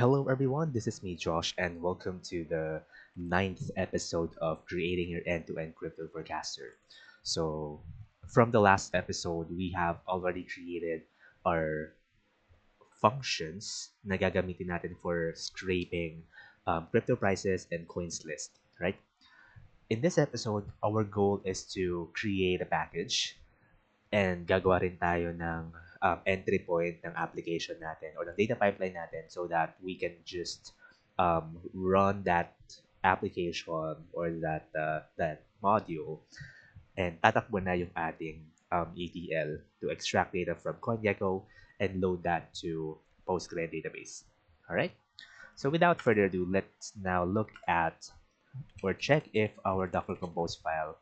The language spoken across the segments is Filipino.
Hello, everyone. This is me, Josh, and welcome to the ninth episode of Creating Your End-to-End Crypto Forecaster. So, from the last episode, we have already created our functions na gagamitin natin for scraping crypto prices and coins list, right? In this episode, our goal is to create a package and gagawa rin tayo ng entry point ng application natin or ng data pipeline natin so that we can just run that application or that module and tatakbo na yung ating ETL to extract data from CoinGecko and load that to Postgre database. All right. So without further ado, let's now look at or check if our Docker Compose file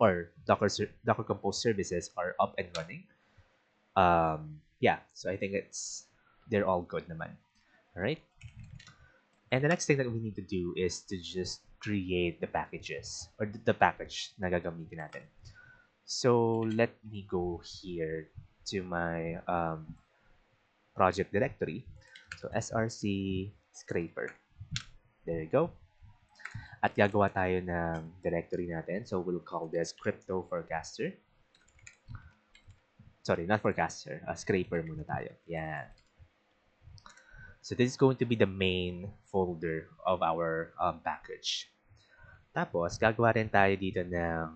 or Docker Compose services are up and running. Yeah, so I think they're all good naman. All right. And the next thing that we need to do is to just create the packages or the package na gagamitin natin. So let me go here to my project directory. So src scraper. There you go. At gagawa tayo ng directory natin. So we'll call this crypto forecaster. Sorry, not forecaster. Scraper muna tayo. Yan. So this is going to be the main folder of our package. Tapos, gagawa rin tayo dito ng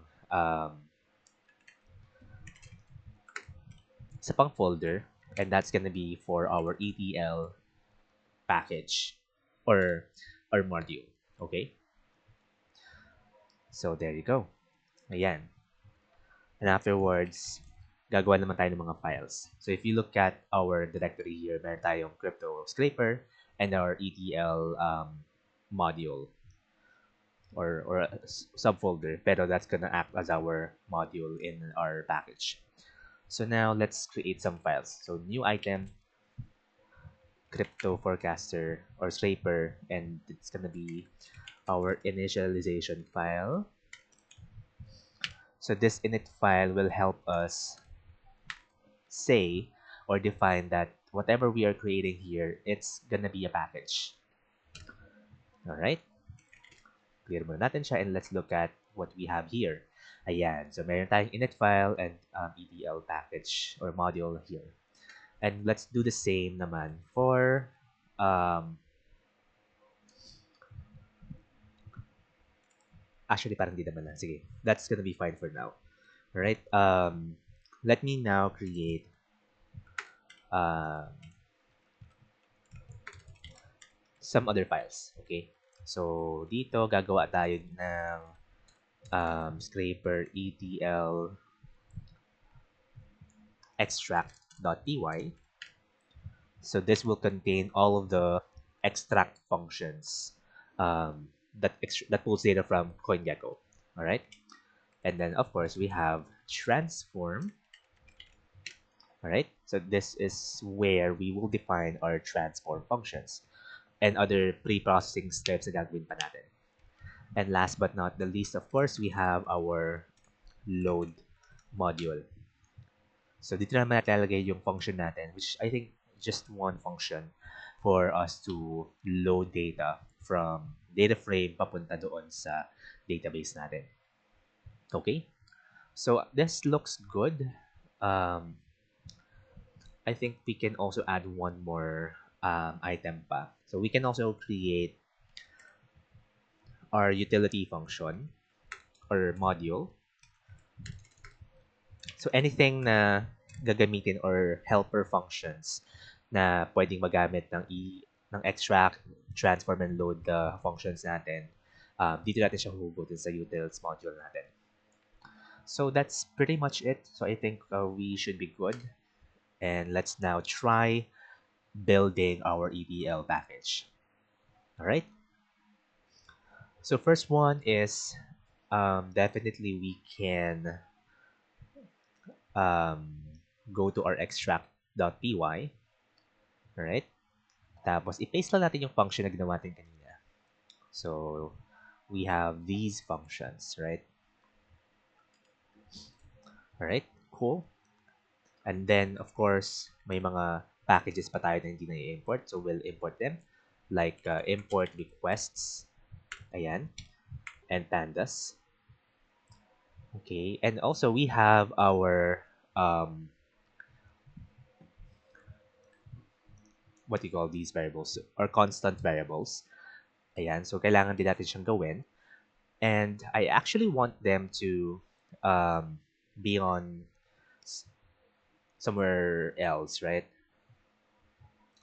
isa pang folder, and that's gonna be for our ETL package or module. Okay? So there you go. Ayan. And afterwards, gagawa naman tayo ng mga files. So if you look at our directory here, meron tayong crypto scraper and our ETL module or a subfolder, pero that's gonna act as our module in our package. So now let's create some files. So new item, crypto forecaster or scraper, and it's gonna be our initialization file. So this init file will help us say or define that whatever we are creating here, it's gonna be a package. All right. Clear muna natin siya and let's look at what we have here. Ayan. So meron tayong init file and ETL package or module here. And let's do the same naman for actually parang di naman lang. Sige. That's gonna be fine for now. All right. Let me now create some other files. Okay. So dito gagawa tayo ng scraper ETL extract.py. So this will contain all of the extract functions that pulls data from CoinGecko. All right. And then of course we have transform. All right. So this is where we will define our transform functions and other pre-processing steps na gagawin pa natin. And last but not the least, of course, we have our load module. So dito naman natin lalagay yung function natin, which I think just one function for us to load data from data frame papunta doon sa database natin. Okay? So this looks good. I think we can also add one more item pa. So we can also create our utility function or module. So anything na gagamitin or helper functions na pwedeng magamit ng extract, transform, and load the functions natin, dito natin siya huhugutin sa utils module natin. So that's pretty much it. So I think we should be good. And let's now try building our ETL package. All right. So first one is definitely we can go to our extract.py. Alright? Tapos, i-paste lang natin yung function na ginawa natin kanina. So, we have these functions, right? Alright? Cool. And then, of course, may mga packages pa tayo na hindi na i-import. So we'll import them like import requests. Ayan. And pandas. Okay. And also we have our what do you call these variables or constant variables. Ayan. So kailangan din natin siyang gawin. And I actually want them to be on somewhere else, right?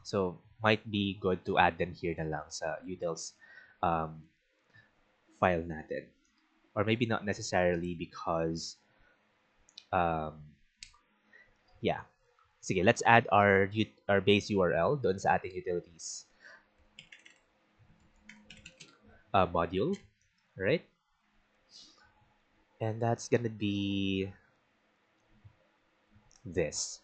So might be good to add them here na lang sa utils um, file natin. Or maybe not necessarily because, um, yeah. Sige, let's add our base URL doon sa ating utilities module, right? And that's gonna be this.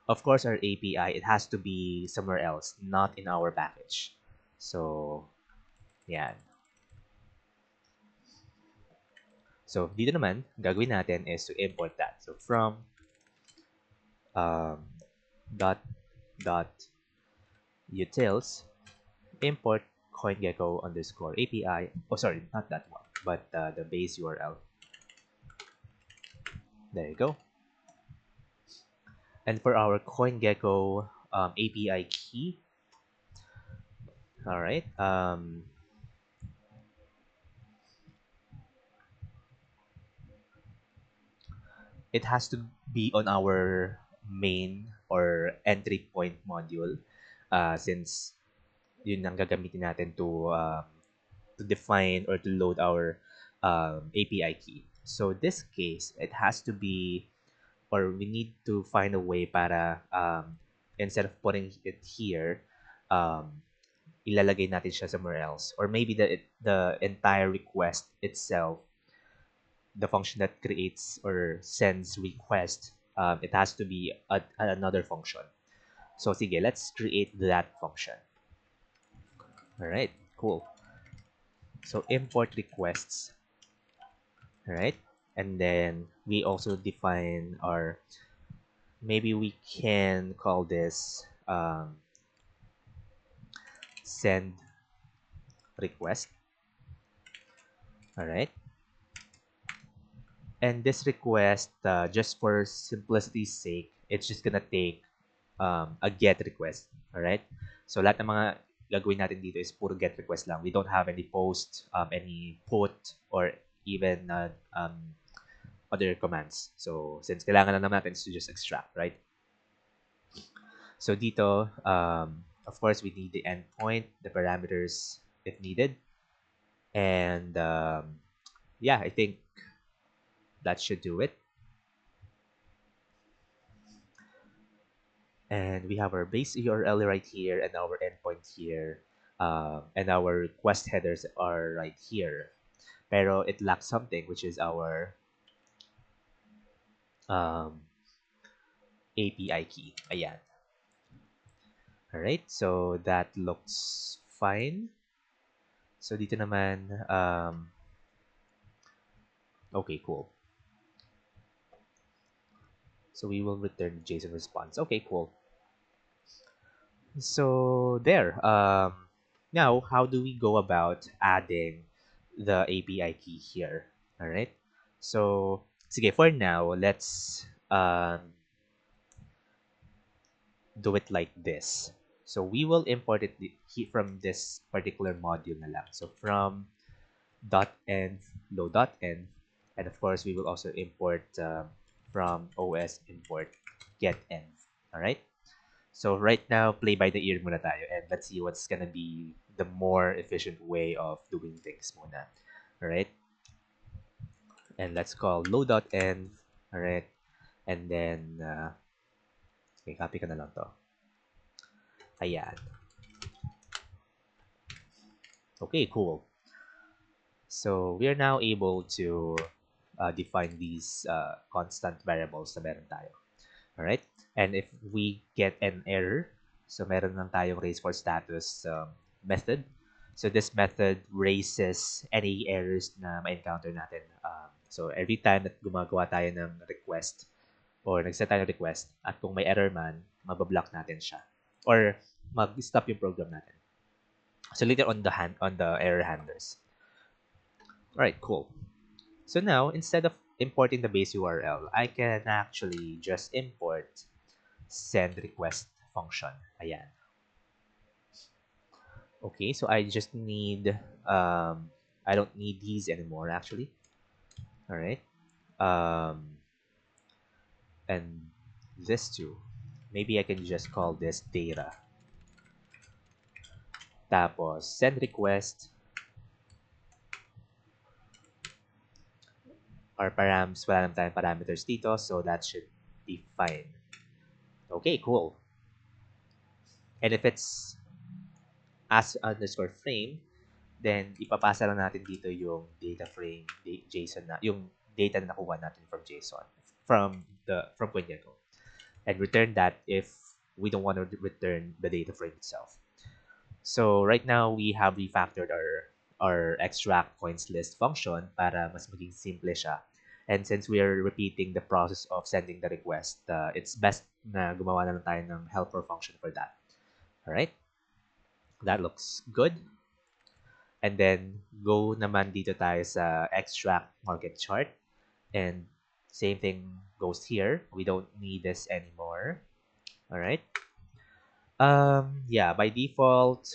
Of course, our API, it has to be somewhere else, not in our package. So, yan. So, dito naman, gagawin natin is to import that. So, from um, dot dot utils import CoinGecko underscore API. Oh, sorry, not that one, but the base URL. There you go. And for our CoinGecko API key, all right. It has to be on our main or entry point module since yun ang gagamitin natin to define or to load our API key. So this case, it has to be, or we need to find a way para instead of putting it here, um, ilalagay natin siya somewhere else. Or maybe the entire request itself, the function that creates or sends request, it has to be another function. So sige, let's create that function. All right, cool. So import requests, all right? And then we also define our, maybe we can call this send request, all right? And this request, just for simplicity's sake, it's just gonna take a get request, all right? So lahat ng mga gagawin natin dito is puro get request lang. We don't have any post, any put, or even other commands. So since kailangan lang naman natin is to just extract, right? So dito, of course, we need the endpoint, the parameters if needed. And yeah, I think that should do it. And we have our base URL right here and our endpoint here. And our request headers are right here. Pero it lacks something, which is our API key. Ayan. Alright, so that looks fine. So dito naman, okay, cool. So we will return the JSON response. Okay, cool. So there. Now, how do we go about adding the API key here? All right. So, sige, for now, let's do it like this. So we will import it from this particular module na lang. So from .env, low.env, and of course, we will also import from OS import getenv. All right. So right now, play by the ear muna tayo, and let's see what's gonna be the more efficient way of doing things muna. All right. And let's call low.env. All right. And then, okay, copy ko na lang to. Ayan. Okay, cool. So we are now able to define these constant variables na meron tayo. Alright? And if we get an error, so meron lang tayong raise for status method. So this method raises any errors na ma-encounter natin. So every time that gumagawa tayo ng request or nagset tayo ng request at kung may error man, mabablock natin siya. Or mag-stop yung program natin. So later on the error handlers. Alright, cool. So now, instead of importing the base URL, I can actually just import send request function. Ayan. Okay, so I just need, I don't need these anymore actually. All right. And this too. Maybe I can just call this data. Tapos, send request. Our params, wala naman tayong parameters dito, so that should be fine. Okay, cool. And if it's as underscore frame, then ipapasa lang natin dito yung data frame JSON na yung data na nakuha natin from JSON from CoinGecko, and return that if we don't want to return the data frame itself. So right now we have refactored our extract coins list function para mas maging simple siya. And since we are repeating the process of sending the request, it's best na gumawa na lang tayo ng helper function for that. All right, that looks good. And then go naman dito tayo sa extract market chart, and same thing goes here. We don't need this anymore. All right. Yeah, by default.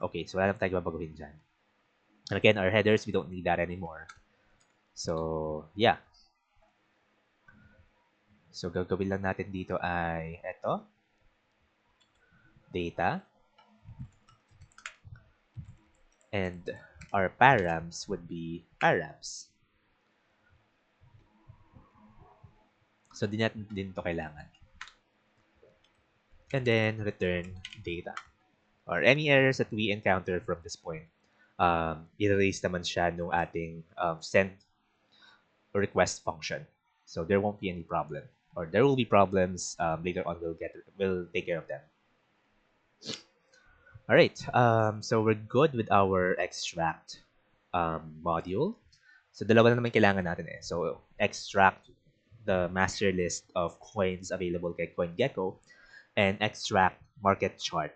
Okay, so wala na tayong babaguhin dyan. And again, our headers, we don't need that anymore. So, yeah. So, gagawin lang natin dito ay eto. Data. And our params would be params. So, di natin din to kailangan. And then, return data. Or any errors that we encounter from this point. I-erase naman siya nung ating send request function. So, there won't be any problem. Or there will be problems later on. We'll take care of them. All right. So we're good with our extract module. So dalawa na naman kailangan natin eh. So extract the master list of coins available kay CoinGecko and extract market chart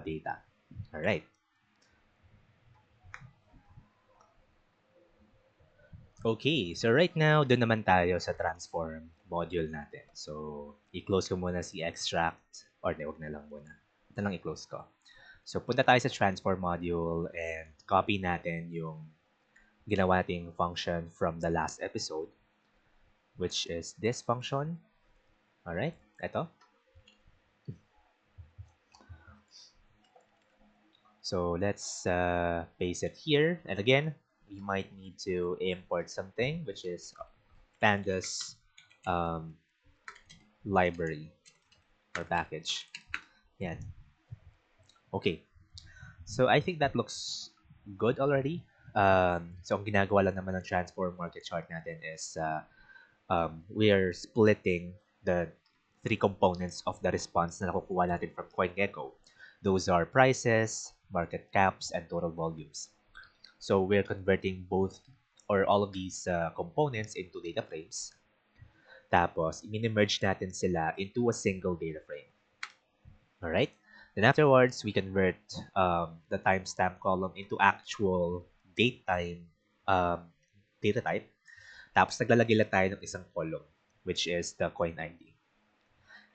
data. All right. Okay, so right now, doon naman tayo sa transform module natin. So, i-close ko muna si extract, or di, wag na lang muna. Ito lang i-close ko. So, punta tayo sa transform module and copy natin yung ginawa nating function from the last episode, which is this function. Alright, ito. So, let's paste it here. And again, we might need to import something, which is pandas library or package. Yan. Okay. So I think that looks good already. So ang ginagawa lang naman ng transform market chart natin is we are splitting the three components of the response na nakukuha natin from CoinGecko. Those are prices, market caps, and total volumes. So we're converting both or all of these components into data frames. Tapos, i-merge natin sila into a single data frame. Alright? Then afterwards, we convert the timestamp column into actual date time data type. Tapos, naglalagay lang tayo ng isang column, which is the coin ID.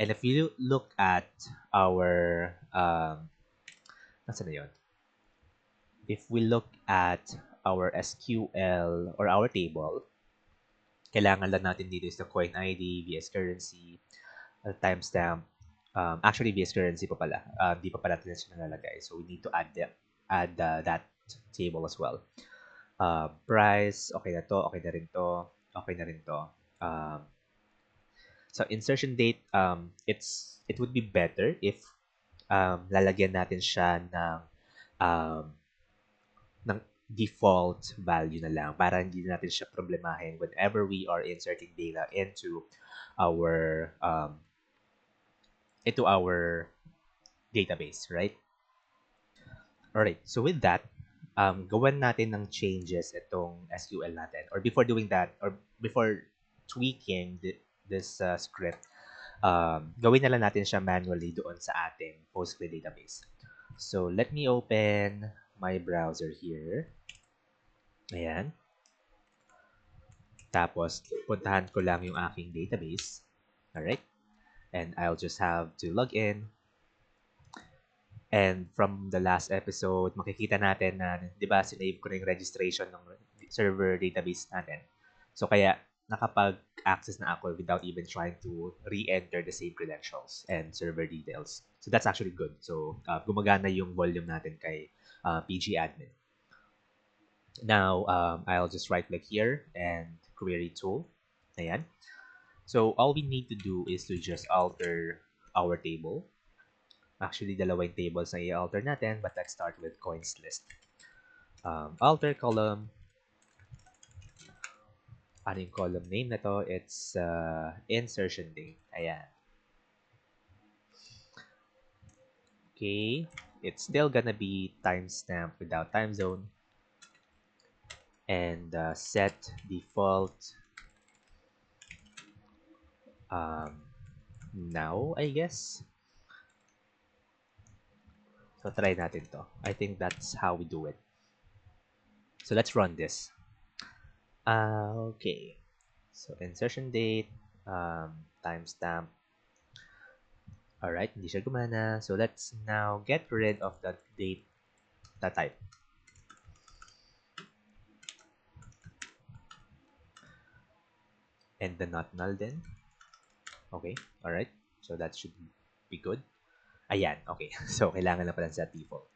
And if you look at our, nasa na yun? If we look at our SQL or our table, kailangan lang natin dito is the coin ID, VS currency, timestamp. Actually, VS currency pa pala. Di pa pala natin siya nalalagay. So, we need to add that table as well. Price, okay na to, okay na rin to, okay na rin to. So, insertion date, it would be better if lalagyan natin siya ng default value na lang para hindi natin siya problemahin whenever we are inserting data into our database, right? Alright, so with that, gawan natin ng changes itong SQL natin. Or before doing that, or before tweaking this script, gawin na lang natin siya manually doon sa ating Postgre database. So, let me open my browser here. Ayan. Tapos, puntahan ko lang yung aking database. Alright? And I'll just have to log in. And from the last episode, makikita natin na, di ba, sinave ko na yung registration ng server database natin. So, kaya nakapag-access na ako without even trying to re-enter the same credentials and server details. So, that's actually good. So, gumagana yung volume natin kay PG admin. Now, I'll just right-click here and query tool. Ayan. So, all we need to do is to just alter our table. Actually, dalawa yung tables na i-alter natin, but let's start with coins list. Alter column. Ano yung column name na to? It's insertion date. Ayan. Okay. It's still gonna be timestamp without time zone. And set default now, I guess. So, try natin to. I think that's how we do it. So, let's run this. Okay. So, insertion date, timestamp. Alright, hindi siya gumana. So, let's now get rid of the date type. And the not null then. Okay, alright. So, that should be good. Ayan, okay. So, kailangan na pala sa default.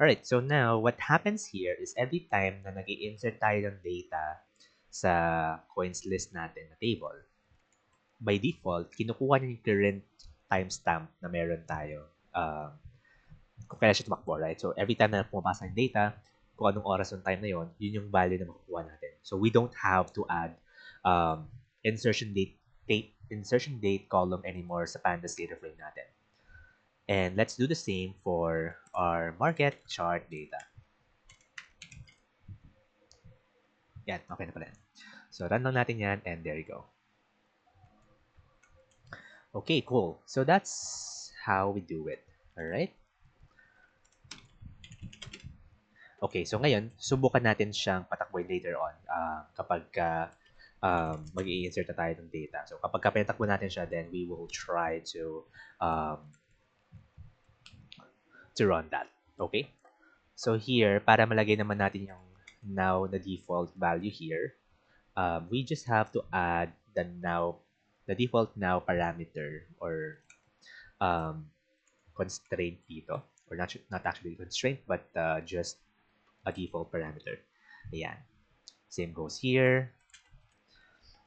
Alright, so now, what happens here is every time na nag-i-insert tayo ng data sa coins list natin na table, by default, kinukuha niya yung current timestamp na meron tayo. Kung kailan siya tumakbo, right? So, every time na pumapasa yung data, kung anong oras ng time na yon, yun yung value na makukuha natin. So, we don't have to add insertion date column anymore sa pandas data frame natin. And let's do the same for our market chart data. Yan, okay na pala. So, run lang natin yan, and there you go. Okay, cool. So, that's how we do it. Alright? Okay, so ngayon, subukan natin siyang patakboy later on kapag mag-i-insert na tayo ng data. So, kapag pinatakbo natin siya, then we will try to run that. Okay? So, here, para malagay naman natin yung now na default value here, we just have to add the default now parameter or constraint dito. Or not actually constraint, but just a default parameter. Ayan. Same goes here.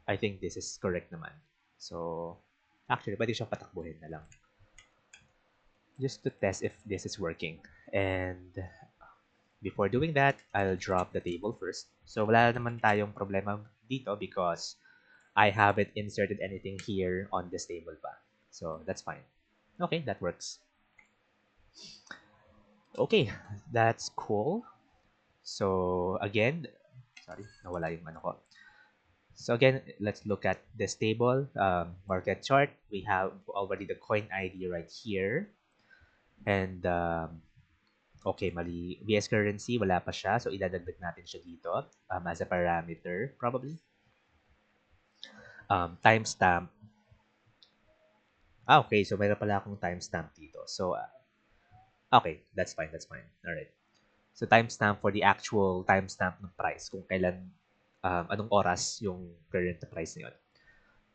I think this is correct naman. So, actually, pwede siyang patakbuhin na lang. Just to test if this is working. And before doing that, I'll drop the table first. So, wala naman tayong problema dito because I haven't inserted anything here on this table pa. So, that's fine. Okay, that works. Okay, that's cool. So, again, sorry, nawala yung ano ko. So again, let's look at this table, market chart. We have already the coin ID right here. And, okay, mali. VS currency, wala pa siya. So, idadagdag natin siya dito as a parameter, probably. Timestamp. Okay. So, mayroon pala akong timestamp dito. So, okay. That's fine. That's fine. Alright. So, timestamp for the actual timestamp ng price. Kung kailan, anong oras yung current price na yun.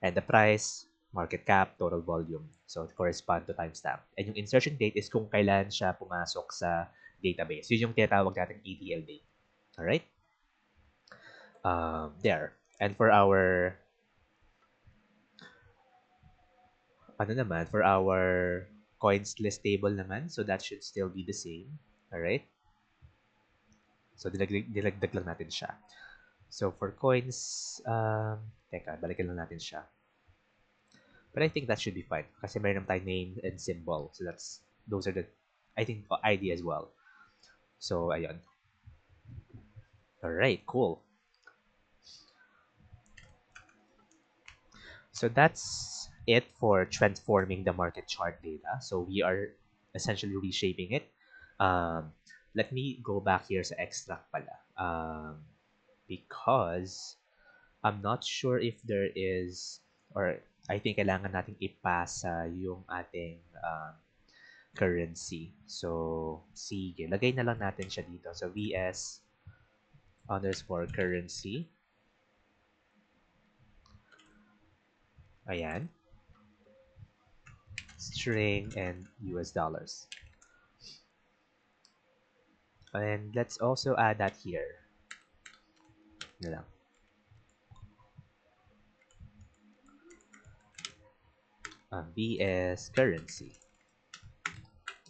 And the price, market cap, total volume. So, it correspond to timestamp. And yung insertion date is kung kailan siya pumasok sa database. Yun yung tinatawag natin ETL date. Alright? There. And for our for our coins list table naman, so that should still be the same. Alright? So, dilagdag lang natin siya. So, for coins, teka, balikan lang natin siya. But I think that should be fine kasi meron tayong name and symbol. So those are the, I think, ID as well. So, ayun. Alright, cool. So that's it for transforming the market chart data. So we are essentially reshaping it. Um, Let me go back here sa extract pala. Because I'm not sure if there is, or I think kailangan nating ipasa yung ating currency. So, sige, lagay na lang natin siya dito. So, VS underscore currency. Ayan. String and US dollars. And let's also add that here. Na lang. VS currency.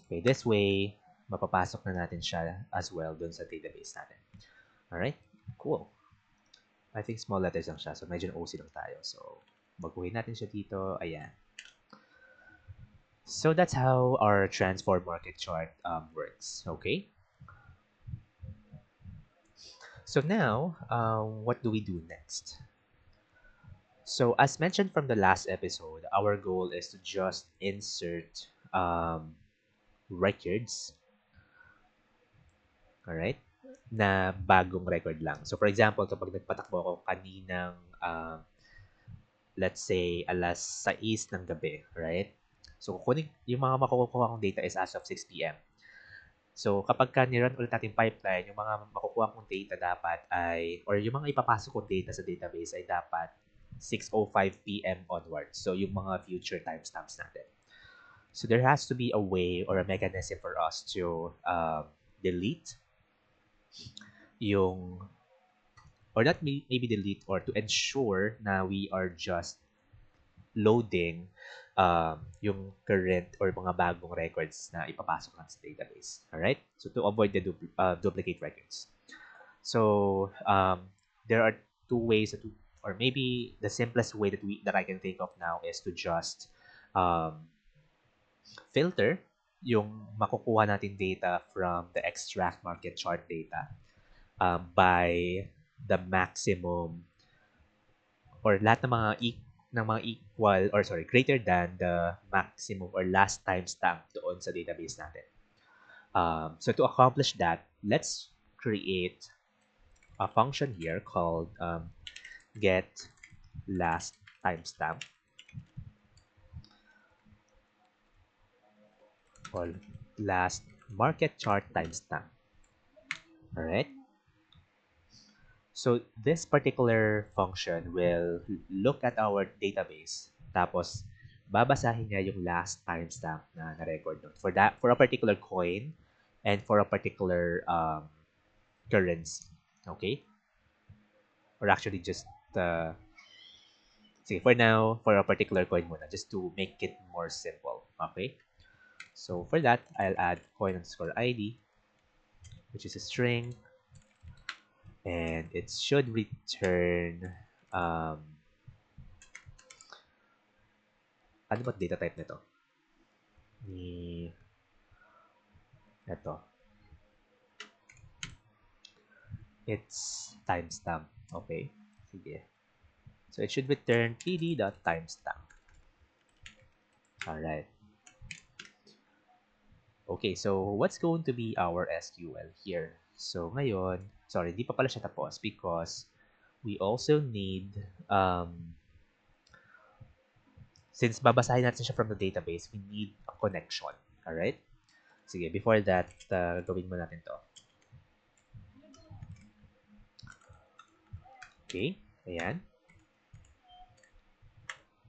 Okay, this way, mapapasok na natin siya as well dun sa database natin. Alright, cool. I think small letters lang siya, so medyo OC lang tayo. So, baguhin natin siya dito. Ayan. So that's how our transform market chart works. Okay. So now, what do we do next? So as mentioned from the last episode, our goal is to just insert records, alright, na bagong record lang. So for example, kapag nagpatakbo ako kaninang, let's say, alas 6 ng gabi, right? So kukunin, yung mga makukuha kong data is as of 6 p.m. So kapag ka nirun ulit natin pipeline, yung mga makukuha kong data dapat ay, or yung mga ipapasok kong data sa database ay dapat 6:05 p.m. onwards. So yung mga future timestamps natin. So there has to be a way or a mechanism for us to delete yung, or not maybe delete, or to ensure na we are just loading yung current or mga bagong records na ipapasok lang sa database. Alright? So to avoid the duplicate records. So there are two ways that or maybe the simplest way that I can think of now is to just filter yung makukuha natin data from the extract market chart data by the maximum or lahat ng mga equal or sorry, greater than the maximum or last timestamp doon sa database natin. So to accomplish that, let's create a function here called get last timestamp or last market chart timestamp. All right. So this particular function will look at our database, tapos babasahin niya yung last timestamp na na-record doon for a particular coin and for a particular currency. Okay? Or actually just sige, for now, for a particular coin muna, just to make it more simple. Okay? So for that, I'll add coin underscore ID, which is a string, and it should return ano ba data type nito? Ito. It's timestamp. Okay. Sige. So it should return pd.timestamp. Alright. Okay, so what's going to be our SQL here? So ngayon, sorry, di pa pala siya tapos because we also need, since babasahin natin siya from the database, we need a connection. Alright? Sige, before that, gawin mo natin to. Okay, ayan.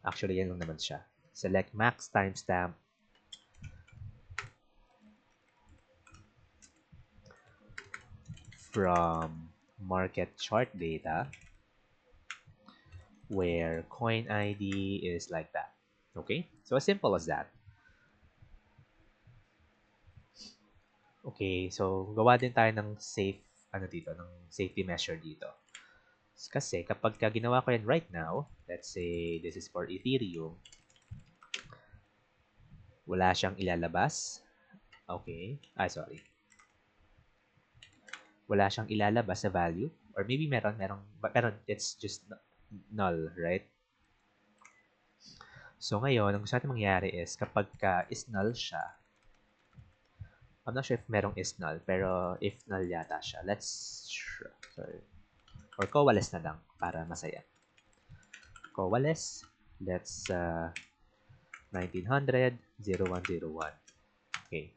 Actually, yan lang naman siya. Select max timestamp from market chart data where coin ID is like that. Okay? So as simple as that. Okay, so gawa din tayo ng safety measure dito. Kasi kapag ginawa ko yan right now, let's say this is for Ethereum, wala siyang ilalabas. Okay. Sorry. Wala siyang ilalabas sa value. Or maybe meron, pero it's just null, right? So ngayon, ang gusto natin mangyari is kapag ka is null siya, I'm not sure if merong is null, pero if null yata siya, sorry, or coalesce na lang para masaya. Coalesce, let's 1900, 0101. Okay.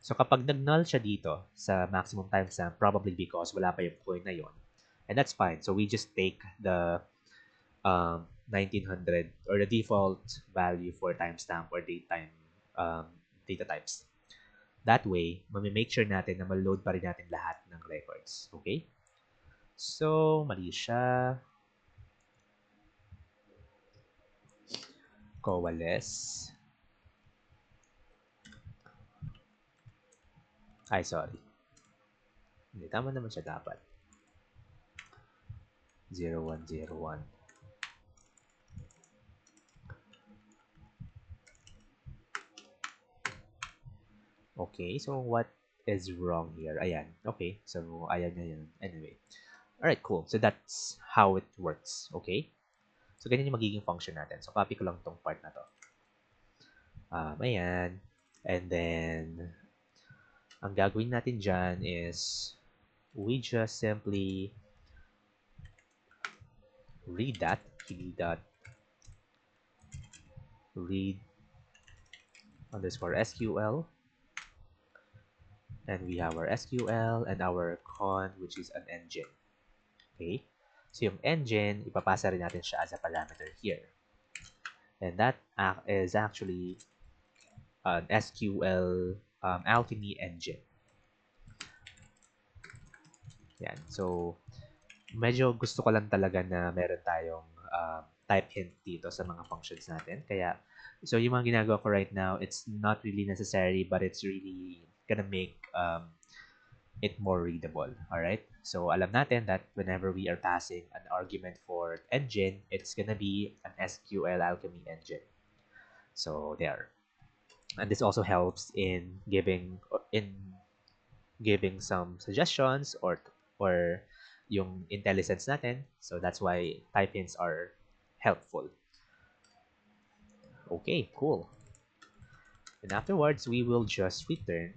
So kapag nag-null siya dito sa maximum timestamp, probably because wala pa yung coin na yon. And that's fine. So we just take the 1900 or the default value for timestamp or data types. That way, make sure natin na ma-load pa rin natin lahat ng records. Okay? So, mali siya. Coalesce. Ay, sorry. Hindi, tama naman siya dapat. 0101. Okay, so what is wrong here? Ayan. Okay, so ayan na yun. Anyway. Alright, cool. So that's how it works. Okay? So ganyan yung magiging function natin. So copy ko lang tong part na to. Ayan. And then, ang gagawin natin dyan is we just simply read that. Read underscore SQL. And we have our SQL and our con, which is an engine. Okay? So yung engine, ipapasa rin natin siya as a parameter here. And that is actually an SQL Alchemy engine. Yan. So, medyo gusto ko lang talaga na meron tayong type hint dito sa mga functions natin. Kaya, so yung mga ginagawa ko right now, it's not really necessary, but it's really gonna make it more readable. Alright? So, alam natin that whenever we are passing an argument for engine, it's gonna be an SQL Alchemy engine. So, there. And this also helps in giving some suggestions or yung IntelliSense natin. So that's why type hints are helpful. Okay, cool. And afterwards, we will just return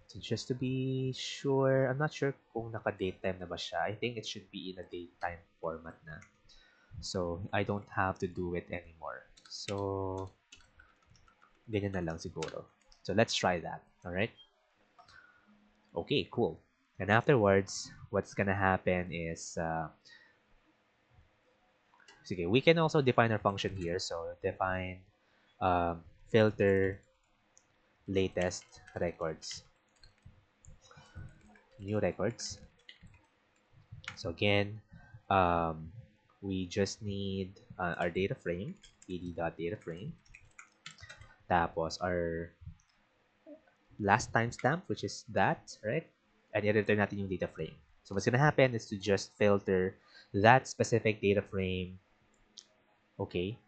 so just to be sure, I'm not sure kung naka-date time na ba siya. I think it should be in a date time format na. So, I don't have to do it anymore. So, ganyan na lang siguro. So, let's try that. Alright? Okay, cool. And afterwards, what's gonna happen is, sige, we can also define our function here. So, define filter latest records. New records. So, again, we just need our data frame, ed.dataframe. Tapos, our last timestamp, which is that, right? And i-return natin yung data frame. So what's gonna happen is to just filter that specific data frame. Okay.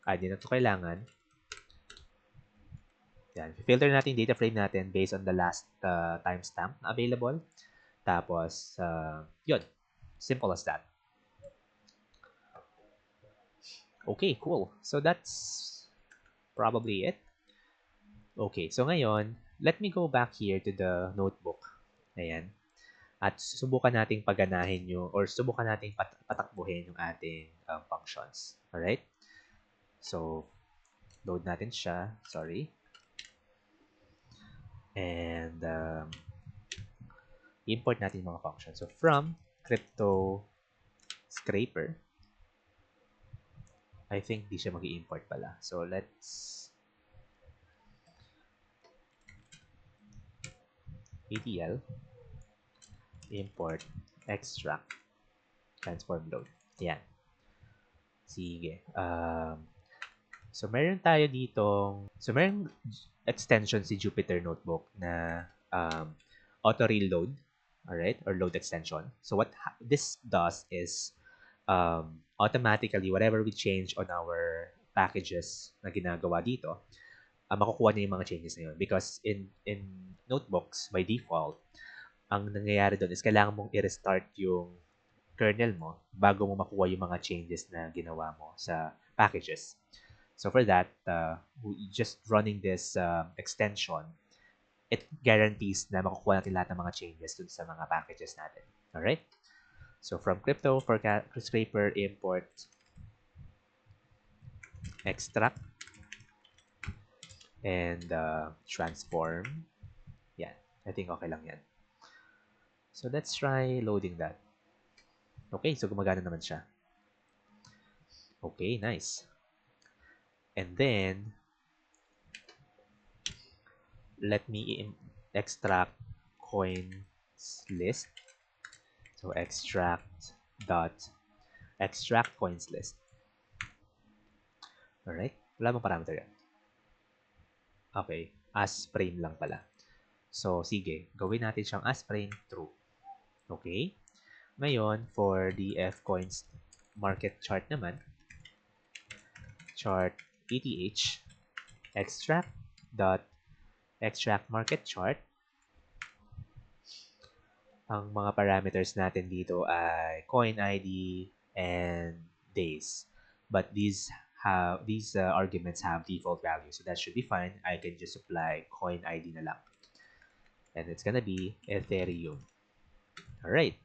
Hindi na ito kailangan. Yan. Filter natin yung data frame natin based on the last timestamp na available. Tapos, yun. Simple as that. Okay, cool. So that's probably it. Okay, so ngayon, let me go back here to the notebook. Ayan. At subukan nating paganahin yung or subukan nating patakbuhin yung ating functions. Alright? So, load natin siya. Sorry. And import natin yung mga functions. So, from crypto scraper, I think di siya mag-i-import pala. So, let's ATL import extract transform load. Yan. Sige. So, meron tayo ditong, so meron extension si Jupyter Notebook na auto reload, alright, or load extension. So what this does is automatically, whatever we change on our packages na ginagawa dito, makukuha niya yung mga changes na yun. Because in notebooks, by default, ang nangyayari doon is kailangan mong i-restart yung kernel mo bago mo makuha yung mga changes na ginawa mo sa packages. So for that, just running this extension, it guarantees na makukuha natin lahat ng mga changes dun sa mga packages natin. Alright? So from crypto for scraper, import, extract, and transform. Yeah, I think okay lang yan. So let's try loading that. Okay, so gumagana naman siya. Okay, nice. And then, let me extract coins list. So extract dot extract coins list. Alright, wala bang parameter yan? Okay, as frame lang pala. So, sige, gawin natin siyang as frame true. Okay? Ngayon, for the Fcoins market chart naman, chart ETH, extract dot extract market chart. Ang mga parameters natin dito ay coin ID and days. But these arguments have default values, so that should be fine. I can just apply coin ID na lang. And it's gonna be Ethereum. All right.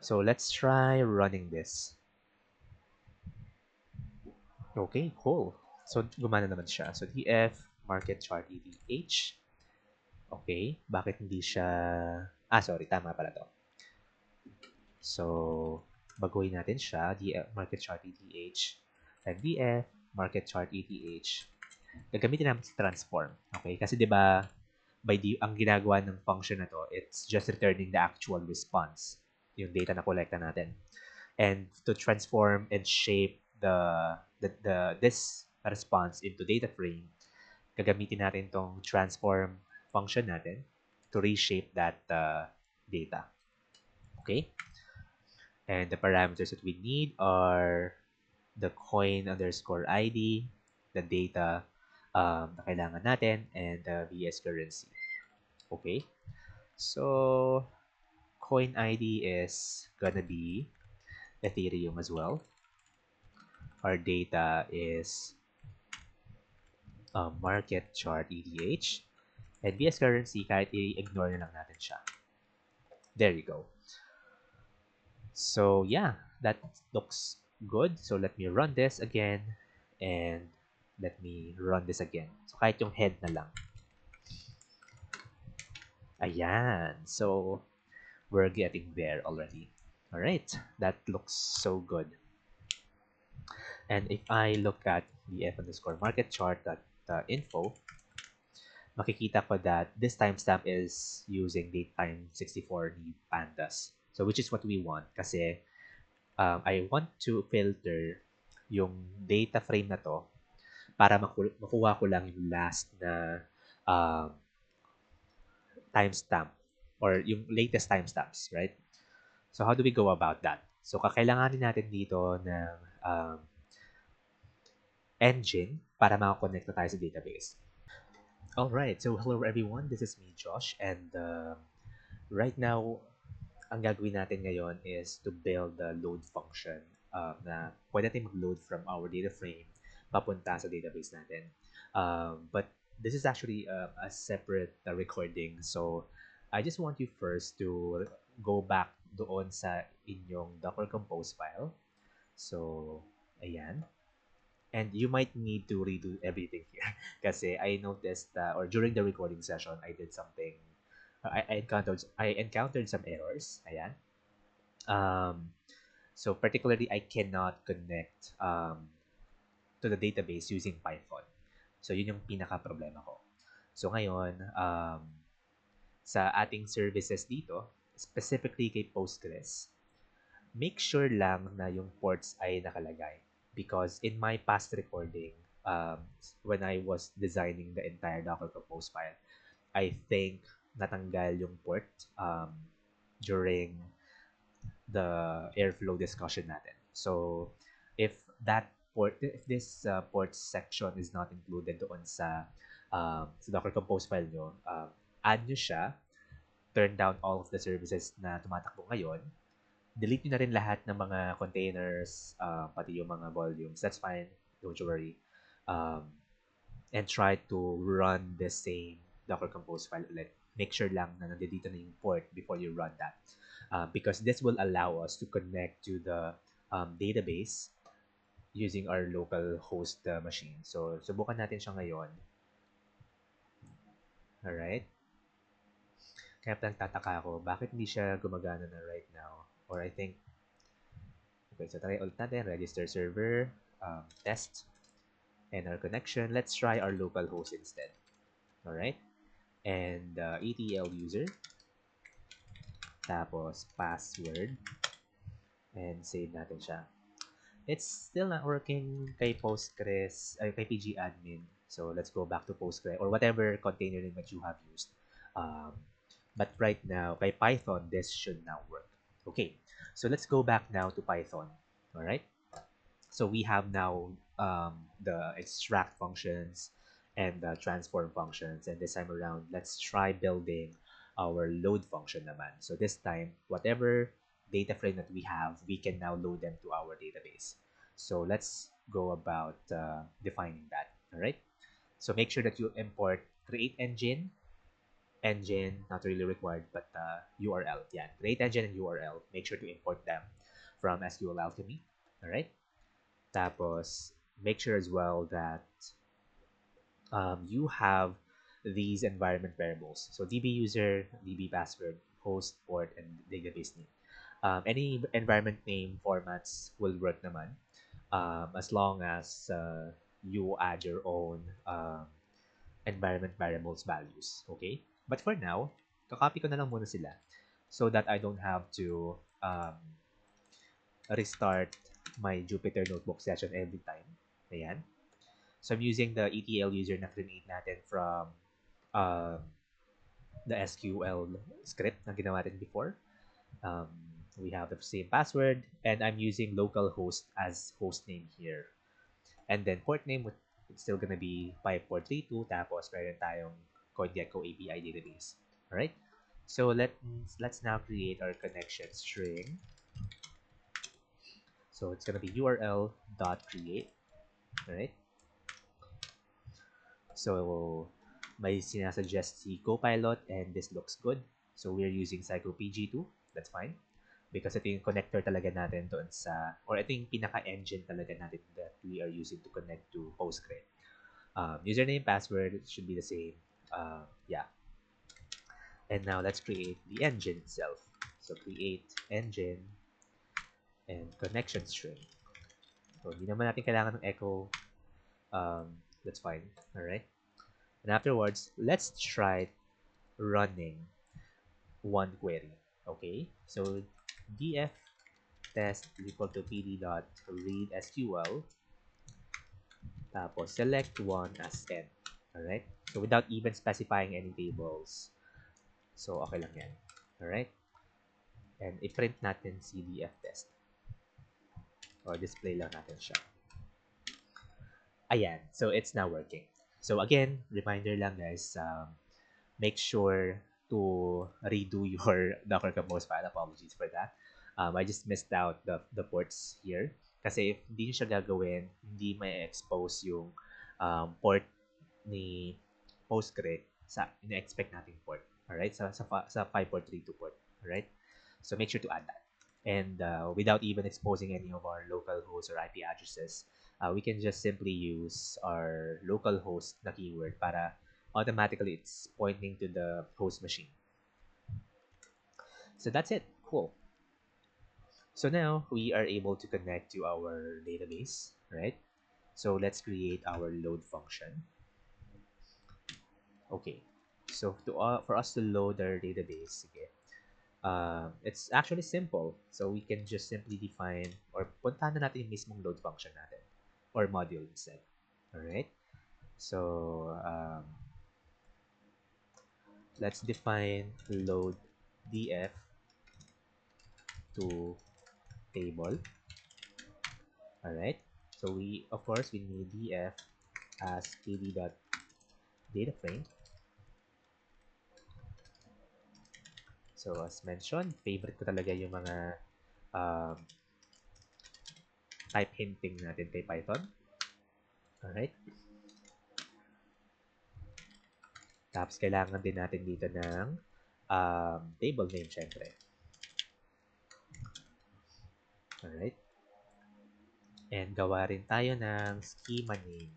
So let's try running this. Okay, cool. So gumana naman siya. So TF market chart ETH. Okay, bakit hindi siya sorry, tama pala to. So baguhin natin siya, DF market chart ETH and DF market chart ETH. Gagamitin natin sa transform. Okay, kasi 'di ba ang ginagawa ng function na to, it's just returning the actual response, yung data na kolekta natin. And to transform and shape this response into data frame, gagamitin natin tong transform function natin to reshape that data. Okay? And the parameters that we need are the coin underscore ID, the data na kailangan natin, and the VS currency. Okay? So, coin ID is gonna be Ethereum as well. Our data is market chart ETH. And VS currency, kahit i-ignore na lang natin siya. There you go. So yeah, that looks good. So let me run this again. And let me run this again. So kahit yung head na lang. Ayan. So we're getting there already. Alright, that looks so good. And if I look at the F underscore market chart info, makikita ko that this timestamp is using datetime 64 ni pandas. So which is what we want kasi I want to filter yung data frame na to para makuha ko lang yung last na timestamp or yung latest timestamps, right? So how do we go about that? So kakailanganin natin dito ng engine para makakonect na tayo sa database. Alright, so hello everyone, this is me Josh, and right now ang gagawin natin ngayon is to build the load function na pwede natin mag-load from our data frame papunta sa database natin. But this is actually a separate recording, so I just want you first to go back doon sa inyong Docker Compose file. So, ayan. And you might need to redo everything here kasi I noticed or during the recording session I did something. I encountered some errors. Ayan. So particularly I cannot connect to the database using Python. So yun yung pinaka problema ko. So ngayon sa ating services dito, specifically kay Postgres, make sure lang na yung ports ay nakalagay. Because in my past recording, when I was designing the entire Docker Compose file, I think natanggal yung port during the Airflow discussion natin. So, if that port section is not included doon sa Docker Compose file nyo, add nyo siya, turn down all of the services na tumatakbo ngayon, delete nyo na rin lahat ng mga containers, pati yung mga volumes. That's fine. Don't you worry. Um, and try to run the same Docker Compose file ulit. Make sure lang na nandito na yung port before you run that. Because this will allow us to connect to the database using our local host machine. So, subukan natin siya ngayon. Alright? Kaya nagtataka ako, bakit hindi siya gumagana na right now? Or I think, okay, so try ulit natin, register server, test, and our connection. Let's try our local host instead. Alright? And ATL user, tapos password, and save natin siya. It's still not working kay Postgres, kay pgadmin. So let's go back to Postgres or whatever container name that you have used. But right now, kay Python, this should now work. Okay, so let's go back now to Python. All right. So we have now the extract functions and the transform functions. And this time around, let's try building our load function naman. So this time, whatever data frame that we have, we can now load them to our database. So let's go about defining that. All right. So make sure that you import create engine, not really required, but URL. Yeah, create engine and URL. Make sure to import them from SQL Alchemy. All right. Tapos, make sure as well that you have these environment variables. So DB user, DB password, host, port, and database name. Any environment name formats will work naman as long as you add your own environment variables values. Okay? But for now, kakopy ko na lang muna sila so that I don't have to restart my Jupyter Notebook session every time. Ayan. So I'm using the ETL user na create natin from the SQL script na ginawa natin before. We have the same password and I'm using localhost as host name here. And then port name it's still gonna be 5432 tapos meron tayong CodeGecko API database. Alright? So let's now create our connection string. So it's gonna be url.create. Alright? So may sinasuggest si Copilot and this looks good. So we're using PsychoPG2. That's fine. Because ito yung connector talaga natin doon sa, or ito yung pinaka-engine talaga natin that we are using to connect to Postgres. Username, password should be the same. Yeah. And now let's create the engine itself. So create engine and connection string. So hindi naman natin kailangan ng echo. That's fine. Alright. And afterwards, let's try running one query. Okay. So df test is equal to pd.read SQL. Tapos select one as n. Alright. So without even specifying any tables. So okay lang yan. Alright. And i-print natin cdf test. Or display lang natin siya. Ayan. So it's now working. So again, reminder lang guys, make sure to redo your Docker Compose file. Apologies for that. I just missed out the ports here. Kasi if hindi nyo siya gagawin, hindi may expose yung port ni Postgres sa ina-expect nating port. Alright? Sa 5432 port. Alright? So make sure to add that. And without even exposing any of our local hosts or IP addresses, we can just simply use our local host na keyword para automatically it's pointing to the host machine. So that's it. Cool. So now we are able to connect to our database, right? So let's create our load function. Okay. So for us to load our database, okay, it's actually simple. So we can just simply define or puntahan na natin yung mismong load function natin or module instead. All right. So let's define load df to table. All right. So we, of course, we need df as kd.dataframe. So as mentioned, favorite ko talaga yung mga um, type hinting natin kay Python. Alright. Tapos kailangan din natin dito ng table name syempre. Alright. And gawa rin tayo ng schema name,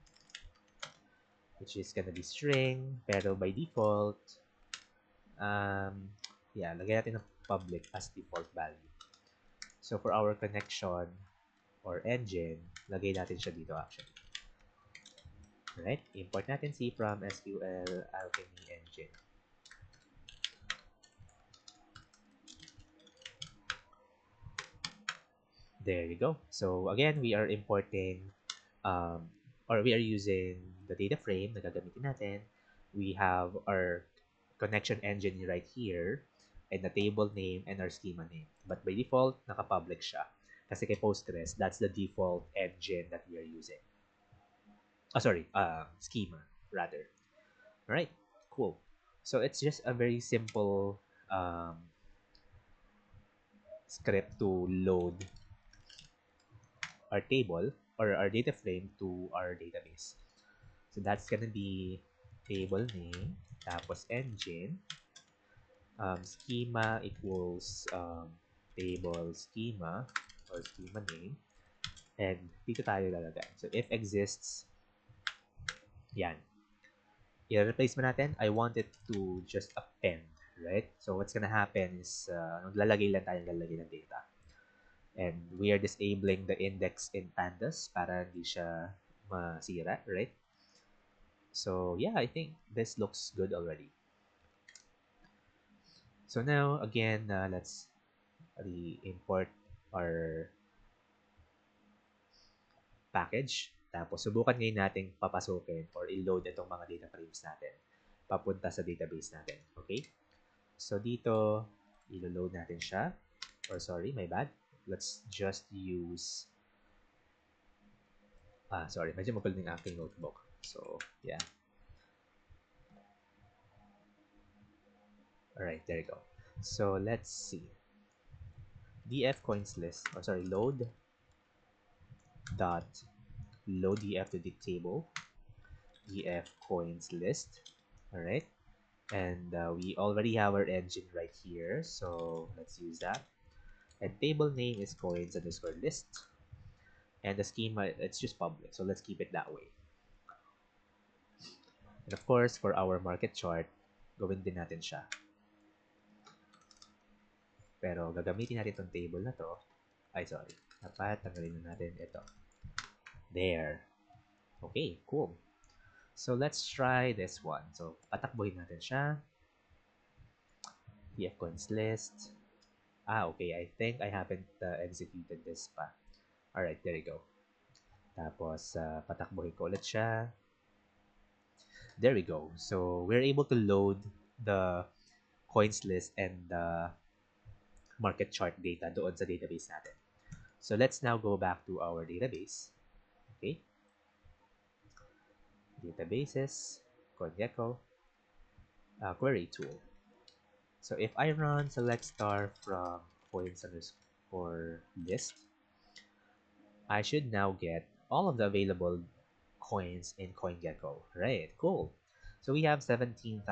which is gonna be string, pero by default, yeah, lagay natin ng public as default value. So for our connection or engine, lagay natin siya dito actually. Alright, import natin si from SQL Alchemy Engine. There you go. So again, we are importing or we are using the data frame na gagamitin natin. We have our connection engine right here and the table name and our schema name. But by default, naka-public siya. Kasi kay Postgres, that's the default engine that we are using. Oh, sorry, schema rather. All right, cool. So it's just a very simple script to load our table or our data frame to our database. So that's gonna be table name, tapos engine, schema equals table schema or schema name, and dito tayo lalagay. So if exists, yan. I-replace mo natin, I want it to just append, right? So what's gonna happen is, lalagay lang tayo lalagay ng data. And we are disabling the index in pandas para hindi siya masira, right? So yeah, I think this looks good already. So now, again, let's re-import our package. Tapos, subukan ngayon natin papasukin or i-load itong mga data frames natin papunta sa database natin. Okay? So, dito, i-load natin siya. Or sorry, my bad. Let's just use... sorry. Medyo magulo ng aking notebook. So, yeah. Alright, there you go. So, let's see. df coins list, or sorry, load dot load df to the table df coins list. All right, and we already have our engine right here, so let's use that. And table name is coins underscore list, and the schema, it's just public, so let's keep it that way. And of course, for our market chart, gawin din natin siya. Pero gagamitin natin itong table na to. Ay, sorry. Dapat tanggalin na natin ito. There. Okay, cool. So let's try this one. So patakbuhin natin siya. dfcoins list. Okay. I think I haven't executed this pa. Alright, there you go. Tapos patakbuhin ko ulit siya. There we go. So we're able to load the coins list and the market chart data doon sa database natin. So let's now go back to our database. Okay. Databases, CoinGecko, query tool. So if I run select star from coins underscore list, I should now get all of the available coins in CoinGecko. Right, cool. So we have 17,027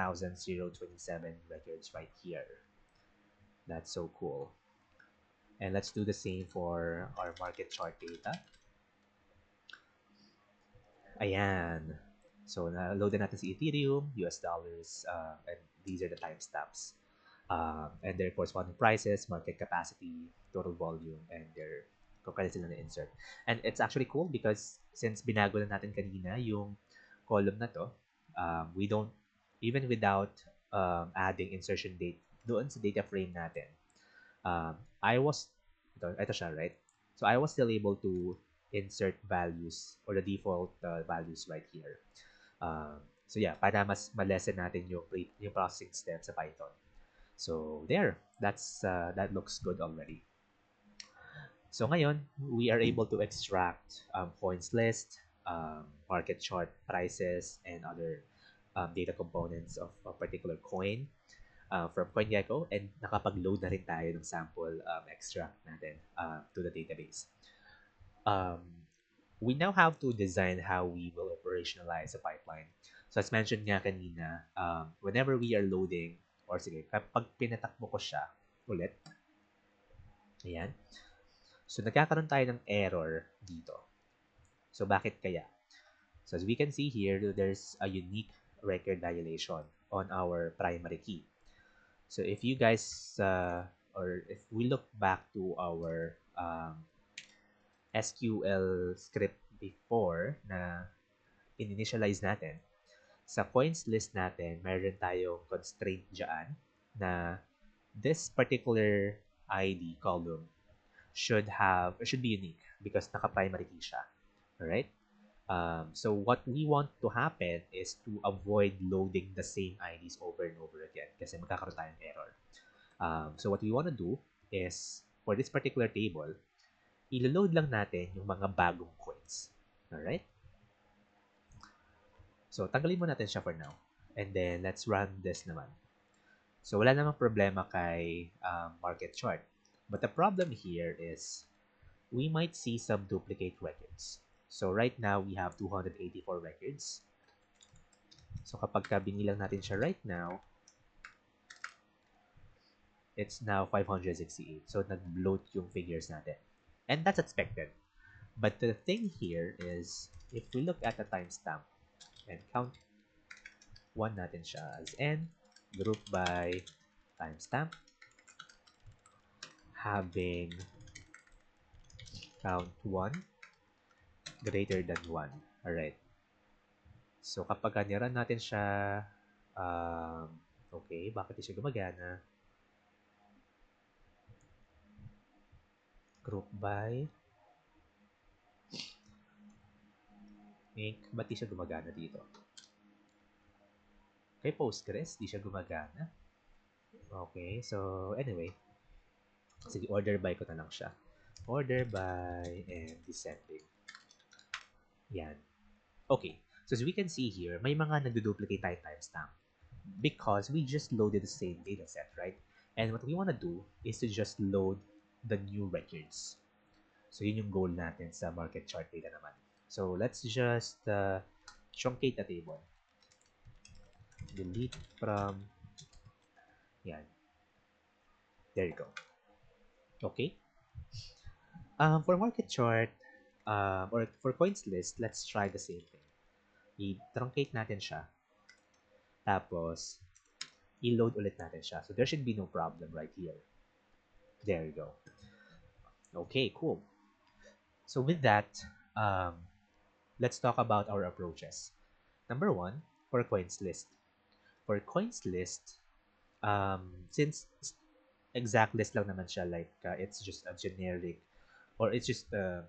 records right here. That's so cool. And let's do the same for our market chart data. Ayan. So, na-load natin si Ethereum, US dollars, and these are the timestamps. And their corresponding prices, market capacity, total volume, and their kung kailan sila na-insert. And it's actually cool because since binago na natin kanina yung column na to, we don't, even without adding insertion date doon sa data frame natin, I was, ito siya, right? So I was still able to insert values or the default values right here. So yeah, para mas malesen natin yung processing step sa Python. So there, that looks good already. So ngayon, we are able to extract coins list, market chart prices, and other data components of a particular coin from CoinGecko, and nakapag-load na rin tayo ng sample extract natin to the database. Um, we now have to design how we will operationalize a pipeline. So as mentioned nga kanina, whenever we are loading, or sige, kapag pinatakbo ko siya ulit, ayan, so nagkakaroon tayo ng error dito. So bakit kaya? So as we can see here, there's a unique record violation on our primary key. So if you guys, or if we look back to our SQL script before na in-initialize natin, sa coins list natin, mayroon tayong constraint dyan na this particular ID column should be unique because naka-primary key siya. Alright? So what we want to happen is to avoid loading the same IDs over and over again kasi magkakaroon tayong error. So what we want to do is, for this particular table, ilo-load lang natin yung mga bagong coins. Alright? So, tanggalin mo natin siya for now. And then, let's run this naman. So, wala namang problema kay market chart. But the problem here is, we might see some duplicate records. So, right now, we have 284 records. So, kapag binilang natin siya right now, it's now 568. So, nag-bloat yung figures natin. And that's expected. But the thing here is, if we look at the timestamp and count 1 natin siya as n, group by timestamp, having count 1 greater than 1. Alright. So, kapag nirun natin siya, okay, bakit siya gumagana? Group by ink, ba't di siya gumagana dito? Kay Postgres, di siya gumagana. Okay, so anyway, sige, order by ko na lang siya. Order by and descending. Yan. Okay, so as we can see here, may mga nagduduplicate tayo timestamp because we just loaded the same data set, right? And what we want to do is to just load the new records. So yun yung goal natin sa market chart data naman. So let's just truncate the table. Delete from, yan. There you go. Okay. For market chart, or for coins list, let's try the same thing. I-truncate natin siya. Tapos, i-load ulit natin siya. So there should be no problem right here. There you go. Okay, cool. So with that, let's talk about our approaches. Number 1, for coins list. For coins list, since exact list lang naman siya, like it's just a generic, or it's just a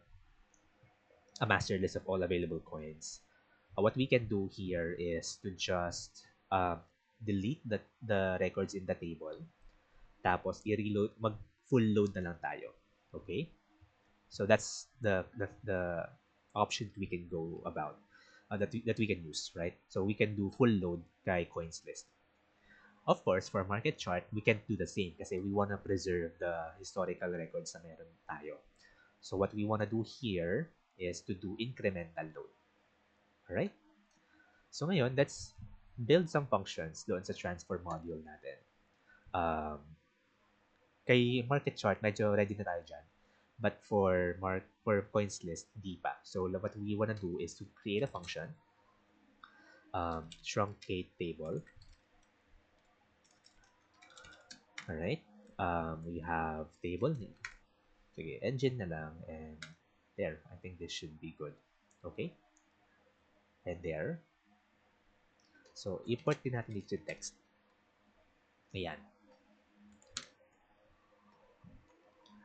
master list of all available coins. What we can do here is to just delete the records in the table. Tapos i-reload, mag-full load na lang tayo. Okay? So that's the option we can go about, that we can use, right? So we can do full load kay coins list. Of course, for market chart, we can't do the same kasi we want to preserve the historical records na meron tayo. So what we want to do here is to do incremental load. Alright? So ngayon, let's build some functions doon sa transfer module natin. Kay market chart, medyo ready na tayo dyan. But for coins list, di pa. So what we want to do is to create a function, truncate table. Alright. We have table name. Sige, engine na lang, and there. I think this should be good. Okay? And there. So, import din natin dito yung text. Ayan.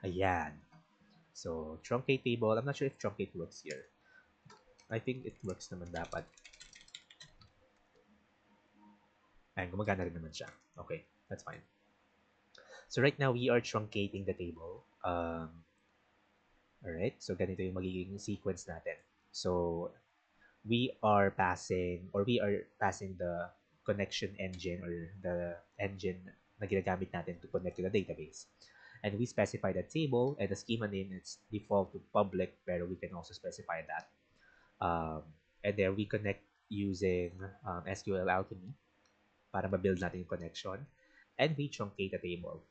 Ayan. So, truncate table. I'm not sure if truncate works here. I think it works naman dapat. Ayan, gumagana rin naman siya. Okay, that's fine. So right now, we are truncating the table. Alright? So, ganito yung magiging sequence natin. So, we are passing the connection engine or the engine na ginagamit natin to connect to the database. And we specify the table and the schema name is default to public, pero we can also specify that. Um, and then we connect using SQL Alchemy para ma-build natin yung connection. And we truncate the table.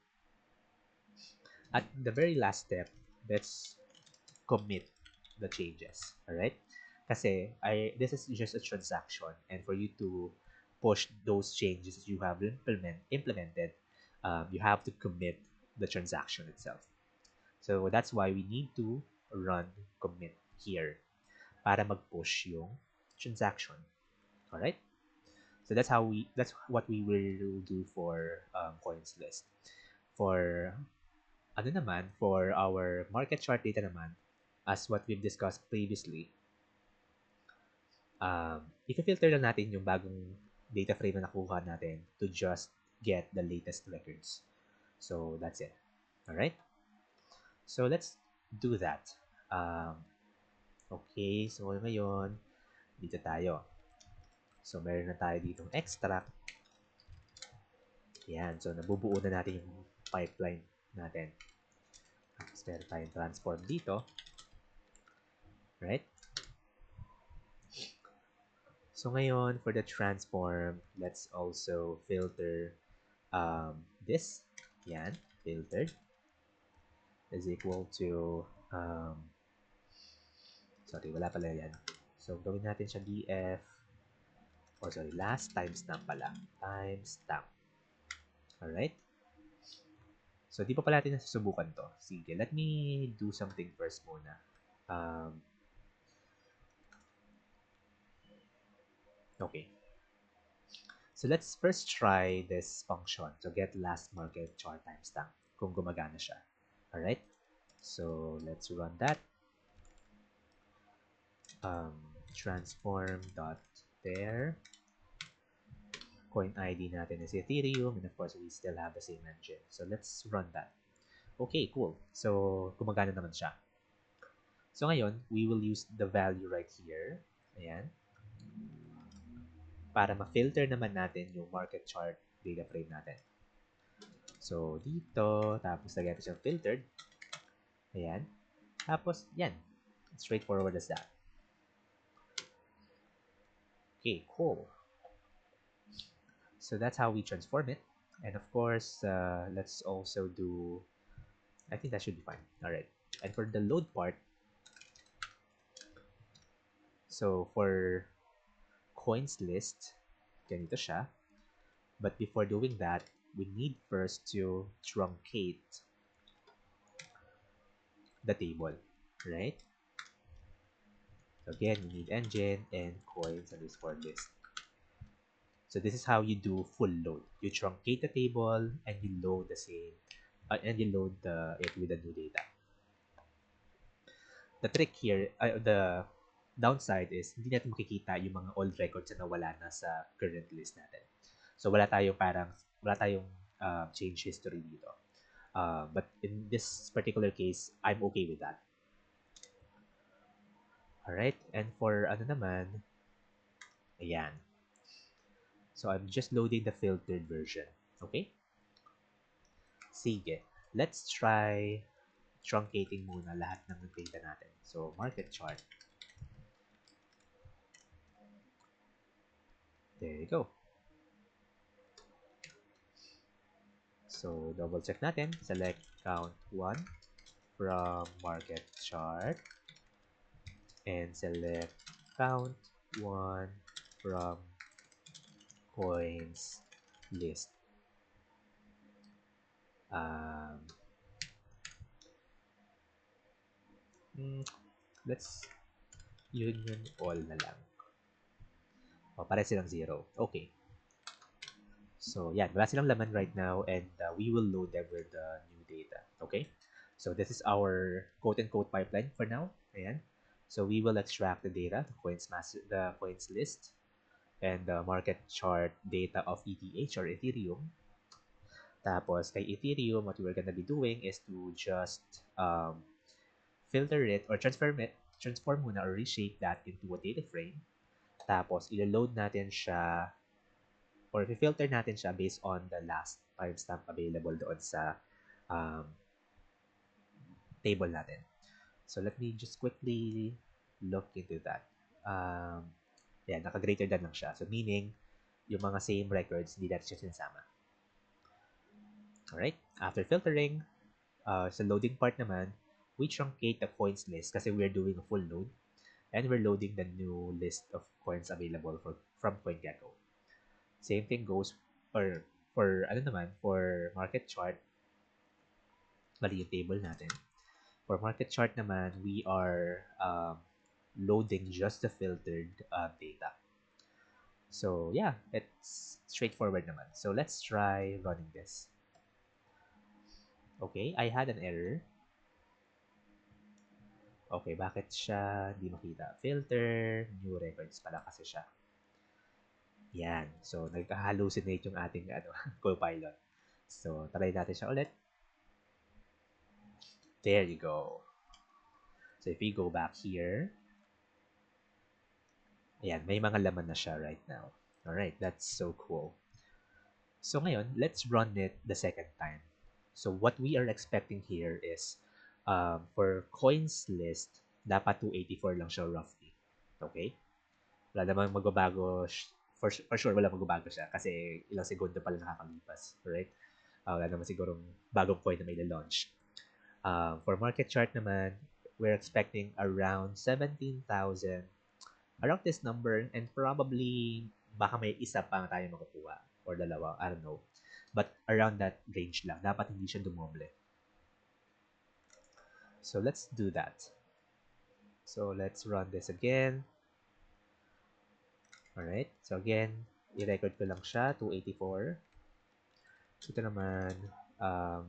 At the very last step, let's commit the changes. Alright? Kasi this is just a transaction, and for you to push those changes you have implemented, you have to commit the transaction itself. So that's why we need to run commit here para mag-push yung transaction. Alright? So that's what we will do for coins list. For for our market chart data naman, as what we've discussed previously, i-filter lang natin yung bagong data frame na nakuha natin to just get the latest records. So that's it. Alright? So let's do that. Okay, so ngayon, dito tayo. So meron na tayo ditong extract. Yan, so nabubuo na natin yung pipeline natin. Tapos meron tayong transform dito. Right? So ngayon, for the transform, let's also filter this. Yan, filtered is equal to, sorry, wala pala yan. So gawin natin siya df, last timestamp pala. Timestamp. Alright? So, di pa pala natin nasusubukan to. Sige, let me do something first muna. Okay. So, let's first try this function to get last market chart timestamp kung gumagana siya. Alright? So, let's run that. Transform.there. Coin ID natin is Ethereum, and of course, we still have the same engine. So, let's run that. Okay, cool. So, gumagana naman siya. So, ngayon, we will use the value right here. Ayan. Para ma-filter naman natin yung market chart data frame natin. So, dito, tapos lagyan natin siyang filtered. Ayan. Tapos, yan. Straightforward as that. Okay, cool. So, that's how we transform it. And of course, let's also do, I think that should be fine. Alright. And for the load part, so for coins list, ganito siya. But before doing that, we need first to truncate the table, right? So again, you need engine and coins underscore list. So this is how you do full load. You truncate the table and you load the same, and you load it with the new data. The trick here, the downside is hindi natin makikita yung mga old records na nawala na sa current list natin. So wala tayong change history dito. But in this particular case, I'm okay with that. Alright, and for ano naman, ayan. So I'm just loading the filtered version. Okay? Sige. Let's try truncating muna lahat ng data natin. So market chart. There you go. So double check natin. Select count 1 from market chart. And select count 1 from coins list. Let's union all na lang. Pare silang 0. Okay. So, yan. Wala silang laman right now, and we will load them with the new data. Okay? So, this is our quote-unquote pipeline for now. Ayan. So, we will extract the data, the coins list, and the market chart data of ETH or Ethereum. Tapos, kay Ethereum, what we're gonna be doing is to just filter it or transform muna or reshape that into a data frame. Tapos, ilo-load natin siya or filter natin siya based on the last timestamp available doon sa um, table natin. So let me just quickly look into that. Yeah, naka-greater than lang siya. So meaning, yung mga same records, hindi natin siya sinasama. Alright, after filtering, sa loading part naman, we truncate the coins list kasi we're doing a full load and we're loading the new list of coins available from CoinGecko. Same thing goes for market chart, bali yung table natin. For market chart naman, we are loading just the filtered data. So yeah, it's straightforward naman. So let's try running this. Okay, I had an error. Okay, bakit siya hindi makita? Filter, new records pala kasi siya. Yan. So, nagka-hallucinate yung ating Copilot. So, try natin siya ulit. There you go. So, if we go back here, ayan, may mga laman na siya right now. Alright, that's so cool. So, ngayon, let's run it the second time. So, what we are expecting here is, for coins list, dapat 284 lang siya roughly. Okay? Wala namang magbabago. For sure, wala magbabago siya kasi ilang segundo pa lang nakakalipas. Right? Wala naman sigurong bagong coin na may launch. For market chart naman, we're expecting around 17,000. Around this number, and probably baka may isa pa tayo makukuha or dalawa, I don't know. But around that range lang. Dapat hindi siya dumoble. So let's do that. So let's run this again. Alright. So again, i-record ko lang siya, 284. Ito naman,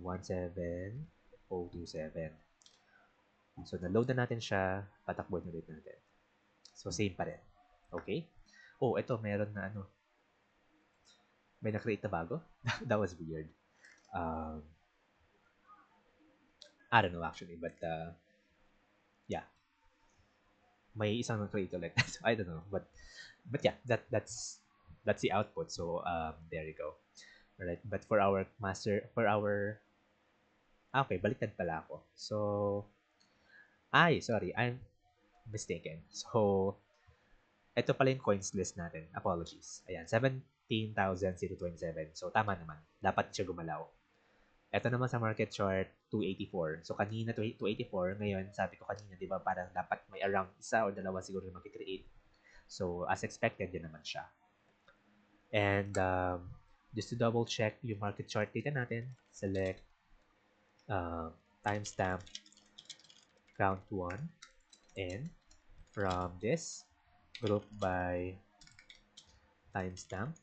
17027. So, na-load na natin siya, patakboin ulit natin. So, same pa rin. Okay? Oh, ito, meron na may na-create na bago. That was weird. I don't know actually, but yeah. May isang na-create ulit. So, I don't know, but yeah, that's the output. So, there you go. Alright, but for our okay, baliktad pala ako. So, sorry, I'm mistaken. So, ito pala yung coins list natin. Apologies. Ayan, 17,027. So, tama naman. Dapat siya gumalaw. Ito naman sa market chart, 284. So, kanina 284. Ngayon, sabi ko kanina, di ba, parang dapat may around isa or dalawa siguro yung mag-create. So, as expected, yun naman siya. And, just to double check yung market chart data natin, select timestamp count 1 and from this, group by timestamp,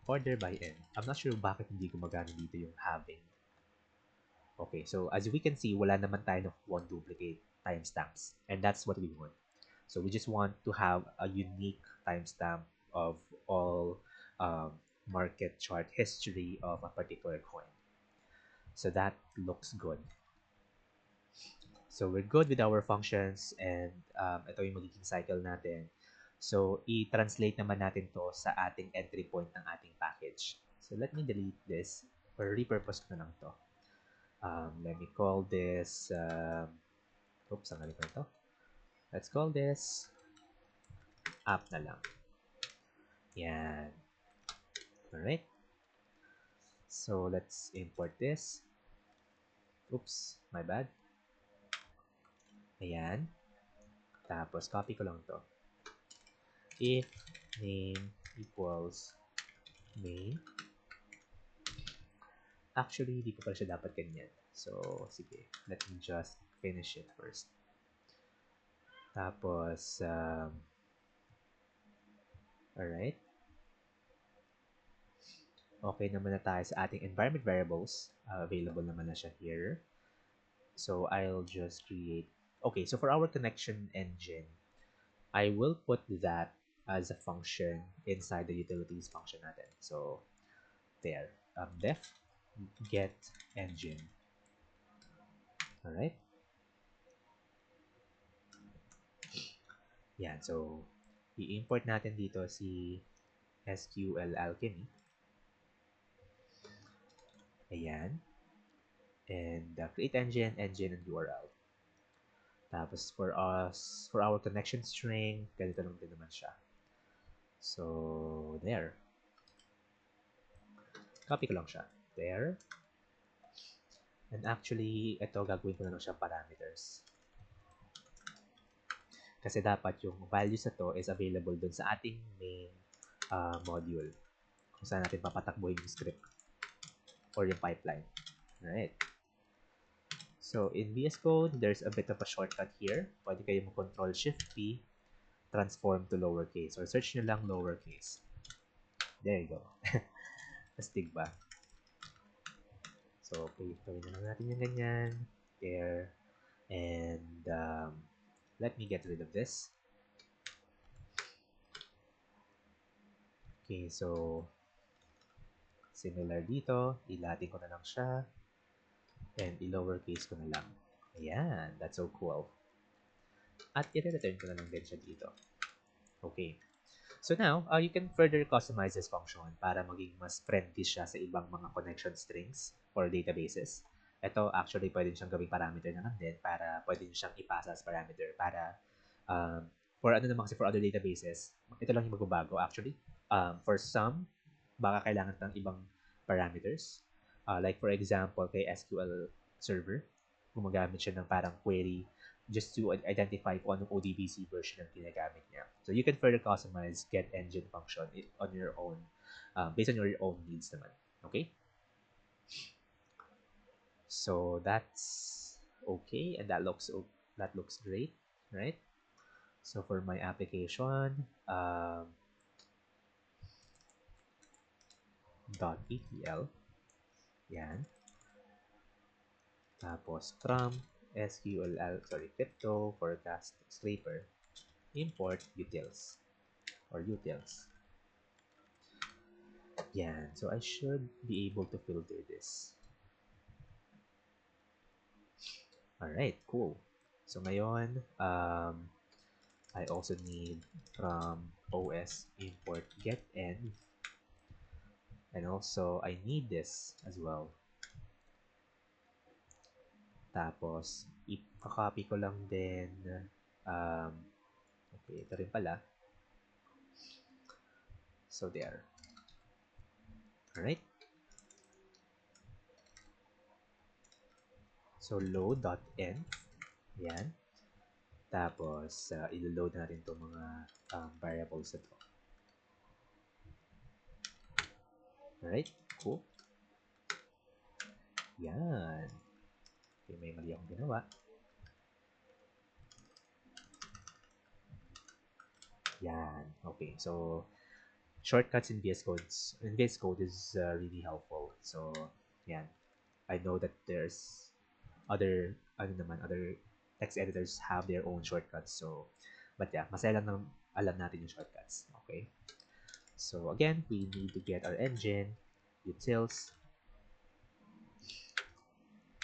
order by n. I'm not sure bakit hindi gumagana dito yung having. Okay, so as we can see, wala naman tayo ng one duplicate timestamps. And that's what we want. So we just want to have a unique timestamp of all market chart history of a particular coin. So that looks good. So we're good with our functions and ito yung magiging cycle natin. So i-translate naman natin to sa ating entry point ng ating package. So let me delete this or repurpose ko na lang to. Let me call this, oops, ang galing ko ito. Let's call this app na lang. Yan. Alright. So let's import this. Oops, my bad. Ayan. Tapos copy ko lang to. If name equals main. Actually, hindi ko pala siya dapat ganyan. So, sige. Let me just finish it first. Tapos, alright. Okay naman na tayo sa ating environment variables. Available naman na siya here. So, I'll just create... Okay, so for our connection engine, I will put that as a function inside the utilities function natin. So, there. Def get engine. Alright? Yan. So, i-import natin dito si SQL Alchemy. Ayan. And create engine, engine, and URL. Tapos for our connection string, ganito lang din naman siya. So, there. Copy ko lang siya. There. And actually, ito gagawin ko na lang siya parameters. Kasi dapat yung values na to is available dun sa ating main module. Kung saan natin papatakbuhin yung script or yung pipeline. Alright. So, in VS Code, there's a bit of a shortcut here. Pwede kayo mag-Control Shift P, transform to lowercase, or search nyo lang lowercase. There you go. Astig ba? So, okay, gawin na lang natin yung ganyan. There. And, let me get rid of this. Okay, so, similar dito, ilatin ko na lang siya. And i-lowercase ko na lang. Ayan, that's so cool. At i-return ko na lang din siya dito. Okay. So now, you can further customize this function para maging mas friendly siya sa ibang mga connection strings or databases. Ito, actually, pwede siyang gawing parameter naman din para pwede siyang ipasa as parameter para for ano naman kasi for other databases, ito lang yung magbabago actually. For some, baka kailangan ng ibang parameters. Like for example, kay SQL Server, gumagamit siya ng parang query just to identify kung anong ODBC version ang ginagamit niya. So you can further customize get engine function on your own, based on your own needs naman. Okay? So that's okay, and that looks great, right? So for my application, .etl, yan. Tapos from crypto forecast scraper, import utils or utils. Yan. So I should be able to filter this. Alright, cool. So ngayon, I also need from OS import get end. And also, I need this as well. Tapos, ipakopy ko lang din. Okay, ito rin pala. So, there. Alright. So, load.env. Yan. Tapos, ilo-load natin itong mga variables na ito. Alright, cool. Yan. Okay, may mali akong ginawa. Yan. Okay, so, shortcuts in VS Code is really helpful. So, yan. I know that there's other text editors have their own shortcuts. So, but yeah, masaya lang nang alam natin yung shortcuts. Okay. So again, we need to get our engine, utils,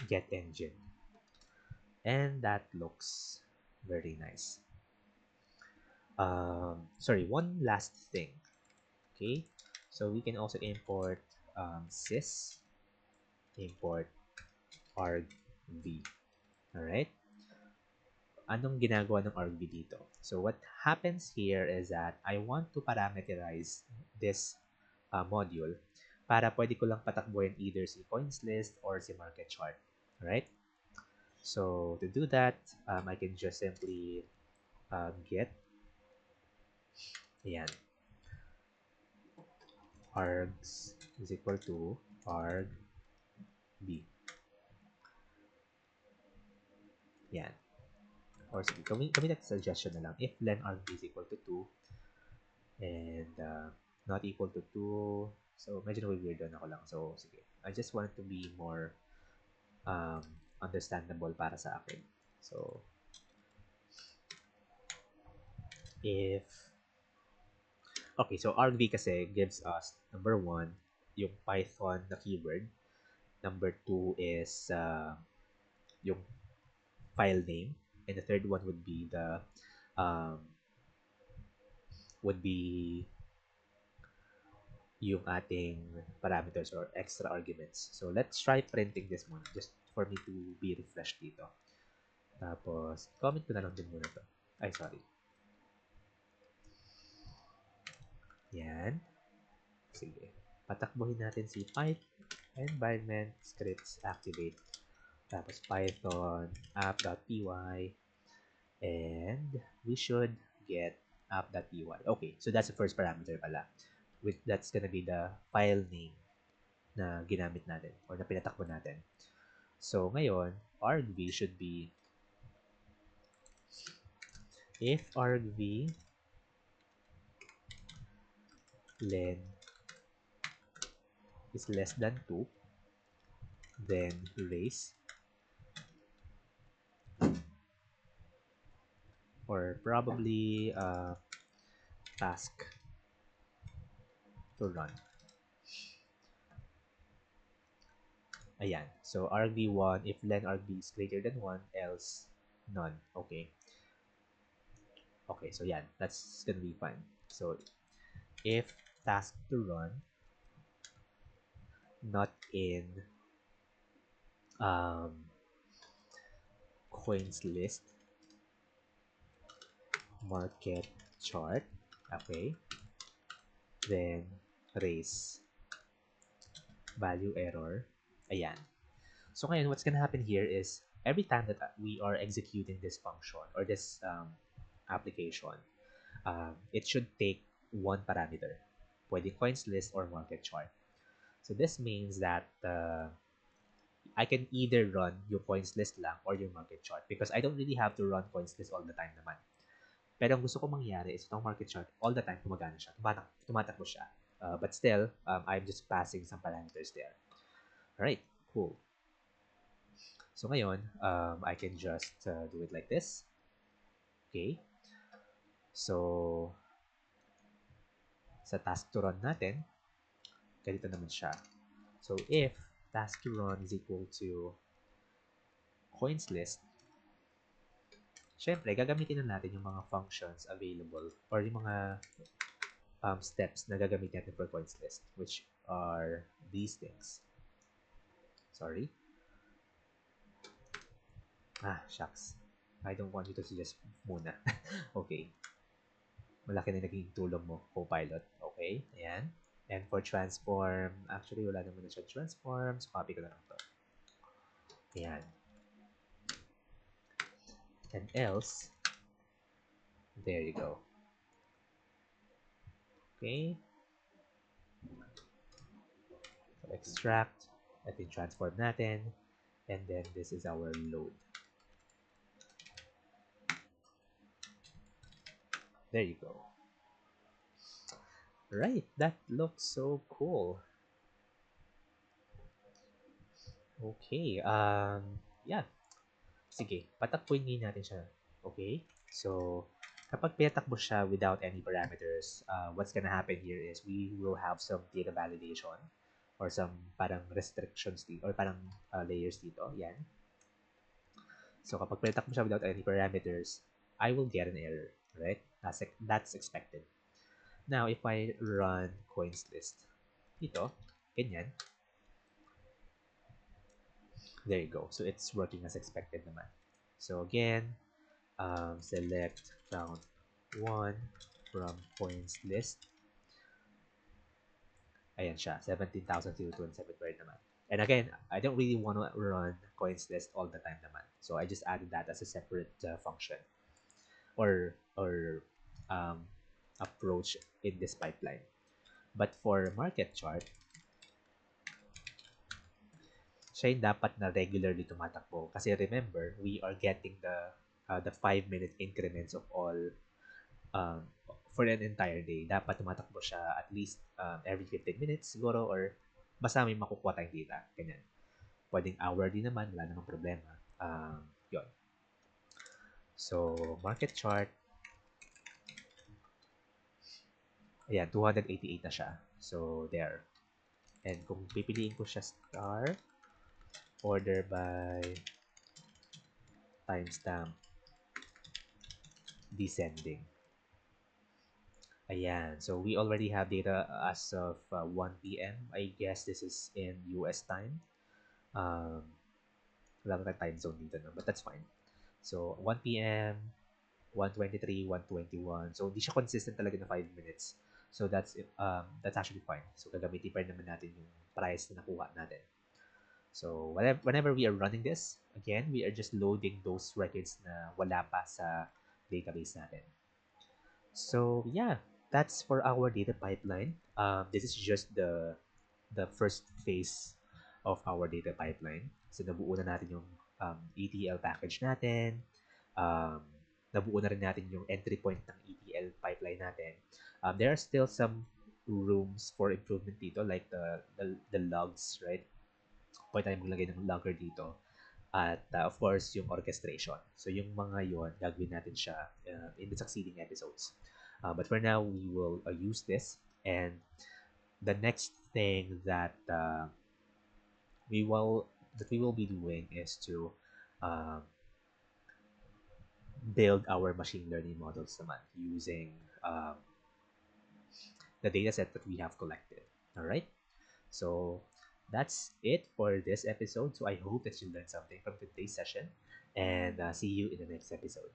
get engine. And that looks very nice. Sorry, one last thing. Okay. So we can also import sys, import argv. Alright. Anong ginagawa ng argv dito? So what happens here is that I want to parameterize this module para pwede ko lang patakbuhin either si coins list or si market chart. Alright? So to do that, I can just simply get ayan, args is equal to argv. Yan. Or sige, kami na suggestion na lang. If len argv is equal to 2 and not equal to 2, so medyo weird ako lang. So sige, I just want to be more understandable para sa akin. So if okay, so argv kasi gives us number 1 yung Python na keyword. Number 2 is yung file name, and the third one um, would be yung ating parameters or extra arguments. So let's try printing this muna just for me to be refreshed dito. Tapos comment ko na lang din muna to. Ay, sorry. Yan. Sige. Patakbuhin natin si Python environment scripts activate. Tapos Python app.py and we should get app.py. Okay, so that's the first parameter pala. That's gonna be the file name na ginamit natin or na pinatakbo natin. So ngayon, argv should be if argv len is less than 2, then raise or probably task to run. Ayan. So argv1, if len argv is greater than 1, else none. Okay. Okay, so yeah, that's gonna be fine. So if task to run not in um, coins list market chart, okay, then raise value error. Ayan. So ngayon, what's gonna happen here is every time that we are executing this function or this application, it should take one parameter, pwede coins list or market chart. So this means that I can either run yung coins list lang or yung market chart because I don't really have to run coins list all the time naman. Pero ang gusto ko mangyari is itong market chart, all the time gumagana siya, tumatakbo siya. But still, I'm just passing some parameters there. Alright, cool. So ngayon, I can just do it like this. Okay. So, sa task to run natin, ganito naman siya. So, if task to run is equal to coins list, syempre, gagamitin na natin yung mga functions available or yung mga steps na gagamitin natin for coins list, which are these things. Sorry. Shucks. I don't want you to suggest muna. Okay. Malaki na naging tulong mo, Copilot. Okay, ayan. And for transform, actually wala naman na siya transform. So copy ko na lang to. Ayan. And else, there you go. Okay. So extract, at yung transform natin. And then this is our load. There you go. Right, that looks so cool. Okay, yeah. Sige, patakbuhin natin siya. Okay? So, kapag pinatakbo siya without any parameters, what's gonna happen here is we will have some data validation or some parang restrictions dito or parang layers dito. Yan. So, kapag pinatakbo siya without any parameters, I will get an error, right? That's expected. Now, if I run coins list, dito, ganyan, there you go. So, it's working as expected naman. So, again, select count 1 from coins list. Ayan siya, 17,027 pa rin naman. And again, I don't really want to run coins list all the time naman. So I just added that as a separate function or approach in this pipeline. But for market chart, siya yung dapat na regularly tumatakbo. Kasi remember, we are getting the 5-minute increments of all for an entire day. Dapat tumatakbo siya at least every 15 minutes siguro or basta may makukuha tayong data. Ganyan. Pwedeng hourly naman, wala namang problema. Yun. So, market chart. Ayan, 288 na siya. So, there. And kung pipiliin ko siya star, order by timestamp descending. Ayan. So we already have data as of 1 p.m. I guess this is in US time. Um, wala na time zone dito, no? But that's fine. So 1 p.m., 1:23, 1:21. So hindi siya consistent talaga na 5 minutes. So that's actually fine. So gagamitin pa rin naman natin yung price na nakuha natin. So whenever we are running this, again, we are just loading those records na wala pa sa database natin. So yeah, that's for our data pipeline. This is just the first phase of our data pipeline. So nabuo na natin yung ETL package natin. Um, Nabuo na rin natin yung entry point ng ETL pipeline natin. There are still some rooms for improvement dito, like the logs, right? Pwede tayo maglagay ng logger dito. At of course, yung orchestration. So yung mga yon gagawin natin siya in the succeeding episodes. But for now, we will use this. And the next thing we will be doing is to um, build our machine learning models naman using the data set that we have collected. All right. So that's it for this episode. So I hope that you learned something from today's session, and see you in the next episode.